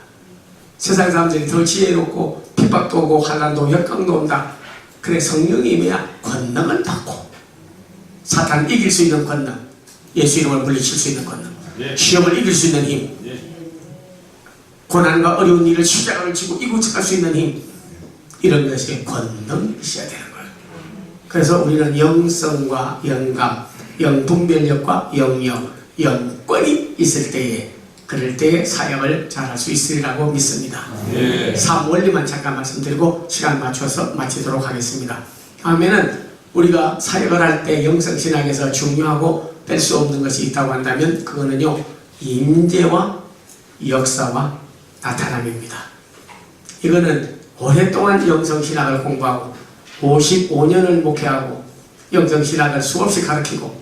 세상 사람들이 더 지혜롭고 핍박도 오고 환난도 역경도 온다. 그래 성령이 임해야 권능을 받고 사탄을 이길 수 있는 권능, 예수 이름을 물리칠 수 있는 권능, 시험을 이길 수 있는 힘, 고난과 어려운 일을 십자가를 지고 이구책할 수 있는 힘, 이런 것이 권능이 있어야 되는 거예요. 그래서 우리는 영성과 영감, 영분별력과 영역, 영권이 있을 때에, 그럴 때에 사역을 잘할 수 있으리라고 믿습니다. 삶 원리만 잠깐 말씀드리고 시간 맞춰서 마치도록 하겠습니다. 다음에는 우리가 사역을 할 때 영성신학에서 중요하고 뺄 수 없는 것이 있다고 한다면 그거는요, 임재와 역사와 나타남입니다. 이거는 오랫동안 영성신학을 공부하고 55년을 목회하고 영성신학을 수없이 가르치고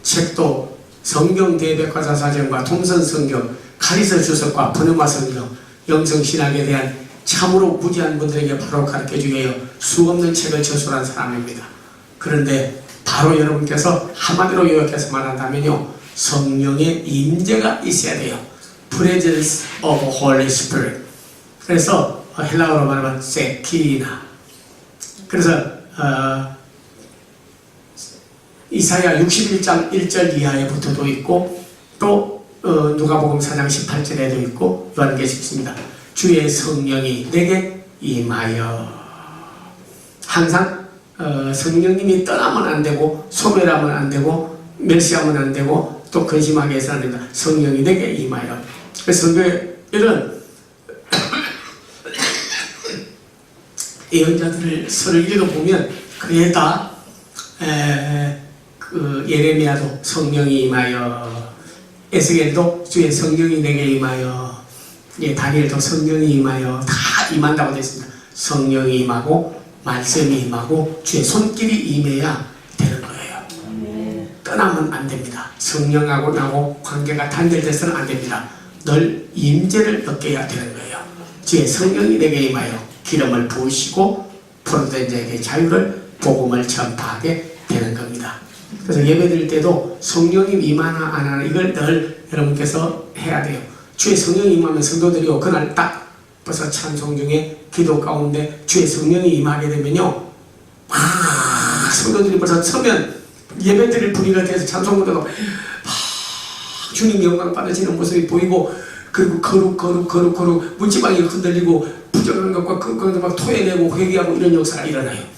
책도 성경 대백과사 사전과 통선성경, 카리스 주석과 pneuma 성경, 영성신학에 대한 참으로 무지한 분들에게 바로 가르쳐주기 위해 수없는 책을 저술한 사람입니다. 그런데 바로 여러분께서 한마디로 요약해서 말한다면요, 성령의 임재가 있어야 돼요. Presence of Holy Spirit. 그래서 헬라어로 말하면 세키나. 그래서 이사야 61장 1절 이하에 붙어도 있고 또 누가복음 4장 18절에도 있고 요한계시록 있습니다. 주의 성령이 내게 임하여. 항상 성령님이 떠나면 안 되고 소멸하면 안 되고 멸시하면 안 되고 또 근심하게 해서는 안 된다. 성령이 내게 임하여. 그래서 이런 예언자들을 서를 읽어보면 그에 다 예레미야도 성령이 임하여, 에스겔도 주의 성령이 내게 임하여, 다니엘도 성령이 임하여, 다 임한다고 되어 있습니다. 성령이 임하고 말씀이 임하고 주의 손길이 임해야 되는 거예요. 떠나면 안 됩니다. 성령하고 나하고 관계가 단절돼서는 안 됩니다. 늘 임재를 얻게 되는 거예요. 주의 성령이 내게 임하여 기름을 부으시고 포로된 자에게 자유를, 복음을 전파하게 되는 겁니다. 그래서 예배드릴 때도 성령님 임하나 안 하나 이걸 늘 여러분께서 해야 돼요. 주의 성령이 임하면 성도들이요, 그날 딱 벌써 찬송 중에 기도 가운데 주의 성령이 임하게 되면요, 성도들이 벌써 서면 예배드릴 분위기가 돼서 찬송보다도 주님 영광 받으시는 모습이 보이고, 그리고 거룩 문지방이 흔들리고 부정한 것과 그것을 막 토해내고 회개하고 이런 역사가 일어나요.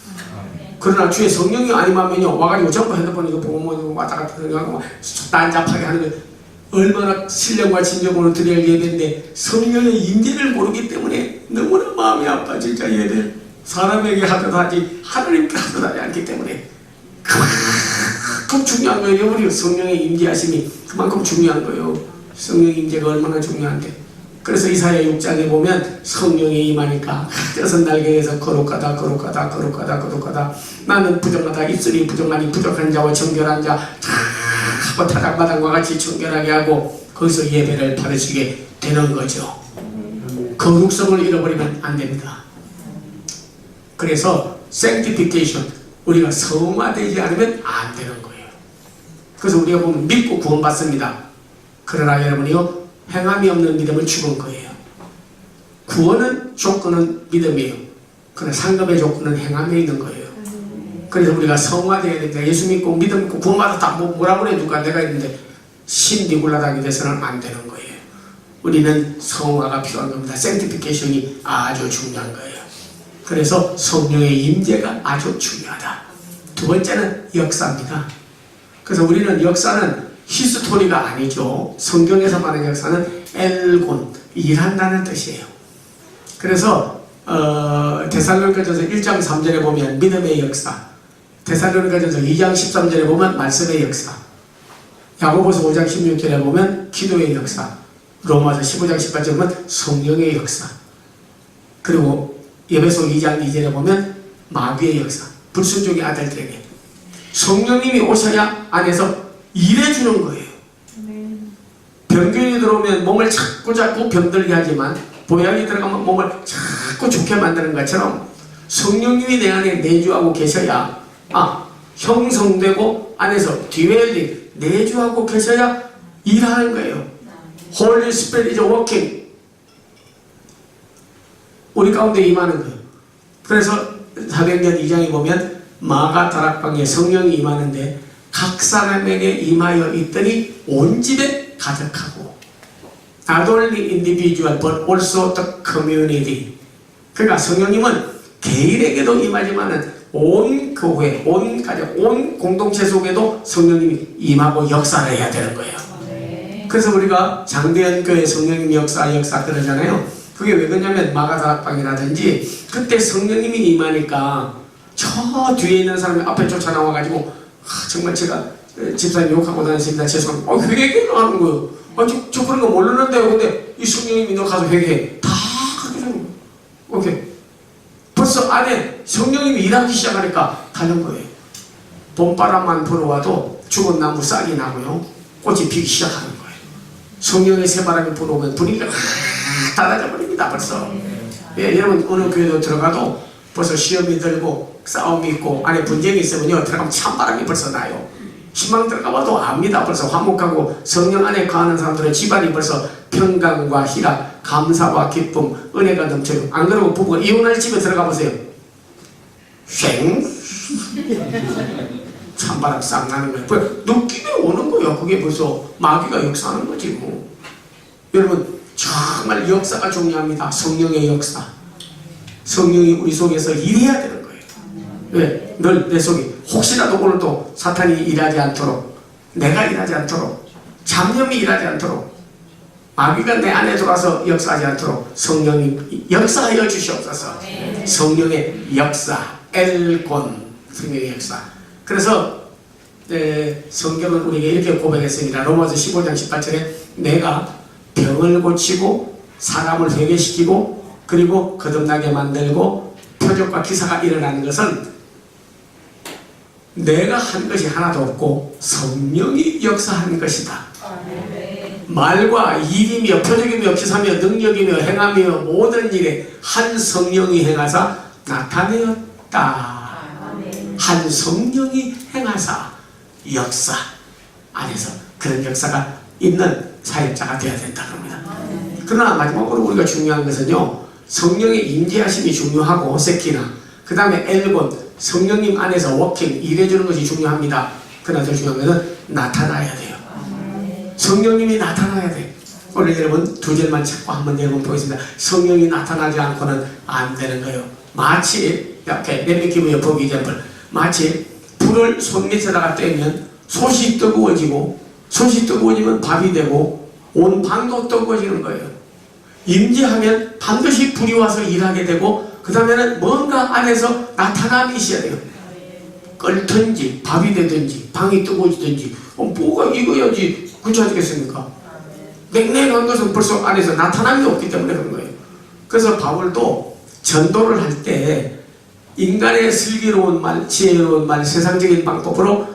그러나 주의 성령이 아니면요, 와가지고 전부 핸드폰 이거 보고 뭐 왔다 갔다 하고 난잡하게 하는 거, 얼마나 신령과 진정으로 드려야 할 예배인데 성령의 임재를 모르기 때문에 너무나 마음이 아파. 진짜 예배 사람에게 하듯 하지 하나님께 하듯 하지 않기 때문에 그만큼 중요한 거예요. 우리 성령의 임재하심이 그만큼 중요한 거예요. 성령의 임재가 얼마나 중요한데. 그래서 이사야 6장에 보면 성령이 임하니까 떼선 날개에서 거룩하다 거룩하다 거룩하다 거룩하다 나는 부정하다 입술이 부정하니 부족한 자와 정결한 자 하고 타작마당과 같이 정결하게 하고 거기서 예배를 바르시게 되는 거죠. 거룩성을 잃어버리면 안 됩니다. 그래서 sanctification, 우리가 성화되지 않으면 안 되는 거예요. 그래서 우리가 보면 믿고 구원받습니다. 그러나 여러분이요, 행함이 없는 믿음은 죽은 거예요. 구원은 조건은 믿음이에요. 그러나 상급의 조건은 행함에 있는 거예요. 그래서 우리가 성화되어야 됩니다. 예수 믿고 믿음 믿고 구원받았다 뭐라고 해 누가 내가 있는데 신비 굴러다니게 돼서는 안 되는 거예요. 우리는 성화가 필요한 겁니다. sanctification이 아주 중요한 거예요. 그래서 성령의 임재가 아주 중요하다. 두 번째는 역사입니다. 그래서 우리는 역사는 히스토리가 아니죠. 성경에서 말하는 역사는 엘곤, 일한다는 뜻이에요. 그래서 데살로니가전서 1장 3절에 보면 믿음의 역사, 데살로니가전서 2장 13절에 보면 말씀의 역사, 야고보서 5장 16절에 보면 기도의 역사, 로마서 15장 18절에 보면 성령의 역사, 그리고 에베소 2장 2절에 보면 마귀의 역사, 불순종의 아들들에게 성령님이 오셔야 안에서 일해주는 거예요. 병균이 들어오면 몸을 자꾸 병들게 하지만 보약이 들어가면 몸을 자꾸 좋게 만드는 것처럼 성령님이 내 안에 내주하고 계셔야 형성되고 안에서 디웰링 내주하고 계셔야 일하는 거예요. Holy Spirit is working. 우리 가운데 임하는 거예요. 그래서 사도행전 2장에 보면 마가 다락방에 성령이 임하는데 각 사람에게 임하여 있더니 온 집에 가득하고 not only individual but also the community. 그러니까 성령님은 개인에게도 임하지만은 온 교회, 온 가족, 온 공동체 속에도 성령님이 임하고 역사를 해야 되는 거예요. 그래서 우리가 장대현 교회 성령님 역사 그러잖아요. 그게 왜 그러냐면 마가다락방이라든지 그때 성령님이 임하니까 저 뒤에 있는 사람이 앞에 쫓아나와가지고 정말 제가 집사님 욕하고 다녔습니다. 죄송합니다. 회개를 하는 거예요. 저 그런 거 모르는데요. 근데 이 성령님이 너 가서 회개해. 다 그렇게 되는 거예요. 오케이. 벌써 안에 성령님이 일하기 시작하니까 다른 거예요. 봄바람만 불어와도 죽은 나무 싹이 나고요. 꽃이 피기 시작하는 거예요. 성령의 새바람이 불어오면 분위기가 달라져 버립니다. 벌써. 예, 여러분 어느 교회도 들어가도 벌써 시험이 들고 싸움이 있고 안에 분쟁이 있으면요 들어가면 찬바람이 벌써 나요. 희망 들어가봐도 압니다. 벌써 화목하고 성령 안에 거하는 사람들은 집안이 벌써 평강과 희락, 감사와 기쁨, 은혜가 넘쳐요. 안 그러고 부부가 이혼할 집에 들어가 보세요. 쉥 찬바람 싹 나는 거예요. 느낌이 오는 거예요. 그게 벌써 마귀가 역사하는 거지 뭐. 여러분 정말 역사가 중요합니다. 성령의 역사. 성령이 우리 속에서 일해야 되는 거예요. 왜? 늘 내 속에 혹시라도 오늘도 사탄이 일하지 않도록, 내가 일하지 않도록, 잡념이 일하지 않도록, 마귀가 내 안에 들어와서 역사하지 않도록 성령이 역사하여 주시옵소서. 성령의 역사, 엘곤, 성령의 역사. 그래서 성경은 우리에게 이렇게 고백했습니다. 로마서 15장 18절에 내가 병을 고치고 사람을 회개시키고 그리고 거듭나게 만들고 표적과 기사가 일어나는 것은 내가 한 것이 하나도 없고 성령이 역사한 것이다. 말과 일이며 표적이며 기사며 능력이며 행하며 모든 일에 한 성령이 행하사 나타내었다. 한 성령이 행하사 역사 안에서 그런 역사가 있는 사역자가 되어야 된다 겁니다. 그러나 마지막으로 우리가 중요한 것은요, 성령의 임재하심이 중요하고 세키나 그 다음에 엘곤 성령님 안에서 워킹 일해주는 것이 중요합니다. 그러나 더 중요한 것은 나타나야 돼요. 성령님이 나타나야 돼. 오늘 여러분 두 절만 찾고 한번 여러분 보겠습니다. 성령이 나타나지 않고는 안 되는 거예요. 마치 이렇게 내비키브의 보기 잼플 마치 불을 손 밑에다가 떼면 솥이 뜨거워지고 솥이 뜨거워지면 밥이 되고 온 방도 뜨거워지는 거예요. 임재하면 반드시 불이 와서 일하게 되고 그 다음에는 뭔가 안에서 나타남이 있어야 돼요. 끓든지 밥이 되든지 방이 뜨거워지든지 뭐가 익어야지 굳혀지겠습니까? 냉랭한 것은 벌써 안에서 나타남이 없기 때문에 그런 거예요. 그래서 바울도 전도를 할 때 인간의 슬기로운 말, 지혜로운 말, 세상적인 방법으로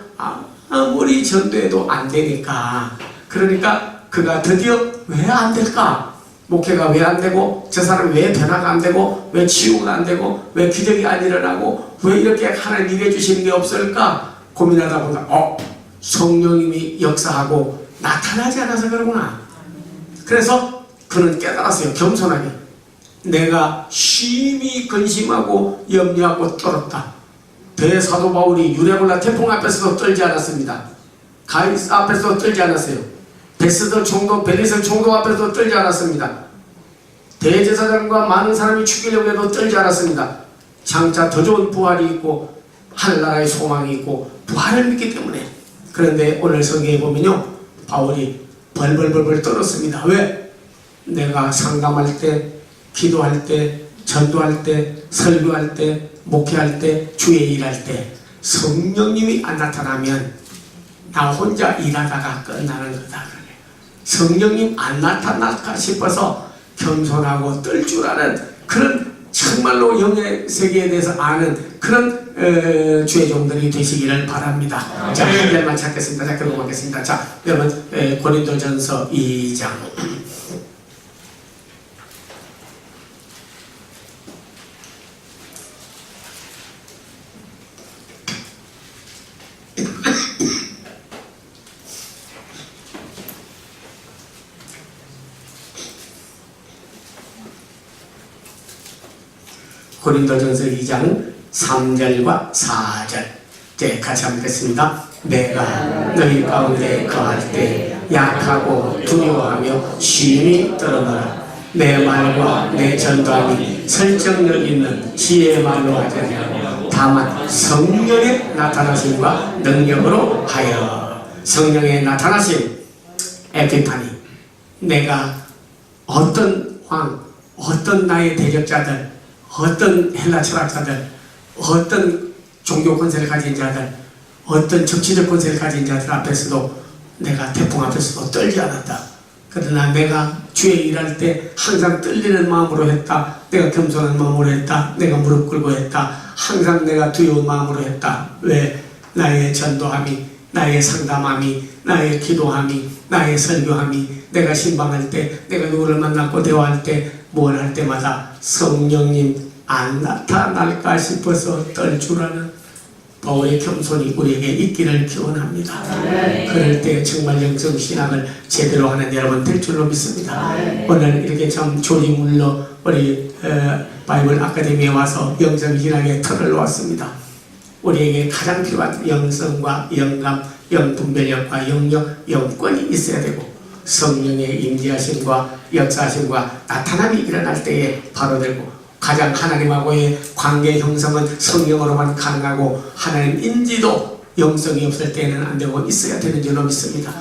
아무리 전도해도 안 되니까, 그러니까 그가 드디어 왜 안 될까? 목회가 왜 안 되고, 저 사람 왜 변화가 안 되고, 왜 치유가 안 되고, 왜 기적이 안 일어나고, 왜 이렇게 하나님 일해 주시는 게 없을까? 고민하다 보니까 성령님이 역사하고 나타나지 않아서 그러구나. 그래서 그는 깨달았어요. 겸손하게. 내가 심히 근심하고 염려하고 떨었다. 대사도 바울이 유레굴라 태풍 앞에서도 떨지 않았습니다. 가이스 앞에서도 떨지 않았어요. 베스더 총독, 베리스 총독 앞에서도 떨지 않았습니다. 대제사장과 많은 사람이 죽이려고 해도 떨지 않았습니다. 장차 더 좋은 부활이 있고 하늘나라의 소망이 있고 부활을 믿기 때문에. 그런데 오늘 성경에 보면요, 바울이 벌벌벌벌 떨었습니다. 왜? 내가 상담할 때, 기도할 때, 전도할 때, 설교할 때, 목회할 때, 주의 일할 때 성령님이 안 나타나면 나 혼자 일하다가 끝나는 거다. 성령님 안 나타날까 싶어서 겸손하고 떨 줄 아는 그런 정말로 영의 세계에 대해서 아는 그런 주의 종들이 되시기를 바랍니다. 자, 한 절만 찾겠습니다. 자, 그럼 보겠습니다. 자, 여러분 고린도전서 2장. 고린도전서 2장 3절과 4절 네, 같이 한번 읽겠습니다. 내가 너희 가운데 거할 때 약하고 두려워하며 심히 떨어노라. 내 말과 내 전도함이 설정력 있는 지혜의 말로 하지 아니하고 다만 성령의 나타나심과 능력으로 하여. 성령의 나타나심, 에피파니. 내가 어떤 왕, 어떤 나의 대적자들, 어떤 헬라 철학자들, 어떤 종교 권세를 가진 자들, 어떤 정치적 권세를 가진 자들 앞에서도 내가 태풍 앞에서도 떨지 않았다. 그러나 내가 주의 일할 때 항상 떨리는 마음으로 했다. 내가 겸손한 마음으로 했다. 내가 무릎 꿇고 했다. 항상 내가 두려운 마음으로 했다. 왜? 나의 전도함이, 나의 상담함이, 나의 기도함이, 나의 설교함이, 내가 신방할 때, 내가 누구를 만나고 대화할 때, 뭘 할 때마다 성령님 안 나타날까 싶어서 떨 줄 아는 바울의 겸손이 우리에게 있기를 기원합니다. 그럴 때 정말 영성신앙을 제대로 하는 여러분 될 줄로 믿습니다. 오늘 이렇게 참 조리물로 우리 바이블 아카데미에 와서 영성신앙의 틀을 놓았습니다. 우리에게 가장 필요한 영성과 영감, 영분별력과 영역, 영권이 있어야 되고 성령의 임재하심과 역사하심과 나타남이 일어날 때에 바로 되고, 가장 하나님하고의 관계 형성은 성령으로만 가능하고 하나님 인지도 영성이 없을 때는 안 되고 있어야 되는 줄로 믿습니다.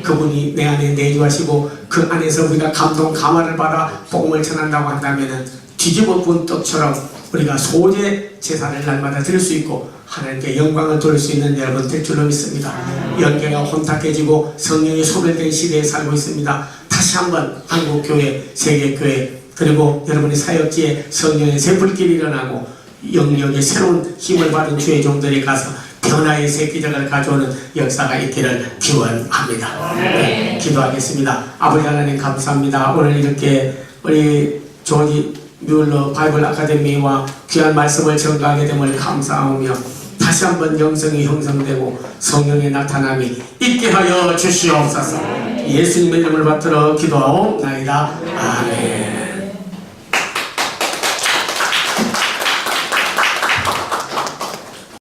그분이 내 안에 내주하시고 그 안에서 우리가 감동 감화를 받아 복음을 전한다고 한다면 뒤집어 본 떡처럼 우리가 소재 제사를 날마다 드릴 수 있고 하나님께 영광을 돌릴 수 있는 여러분 될 줄로 믿습니다. 연계가 혼탁해지고 성령이 소멸된 시대에 살고 있습니다. 다시 한번 한국교회, 세계교회, 그리고 여러분의 사역지에 성령의 새 불길이 일어나고 영역의 새로운 힘을 받은 주의 종들이 가서 변화의 새 기적을 가져오는 역사가 있기를 기원합니다. 네, 기도하겠습니다. 아버지 하나님 감사합니다. 오늘 이렇게 우리 조지 뮬러 바이블 아카데미와 귀한 말씀을 전가하게 됨을 감사하며 다시 한번 영성이 형성되고 성령의 나타남이 있게 하여 주시옵소서. 예수님의 이름을 받들어 기도하옵나이다. 아멘.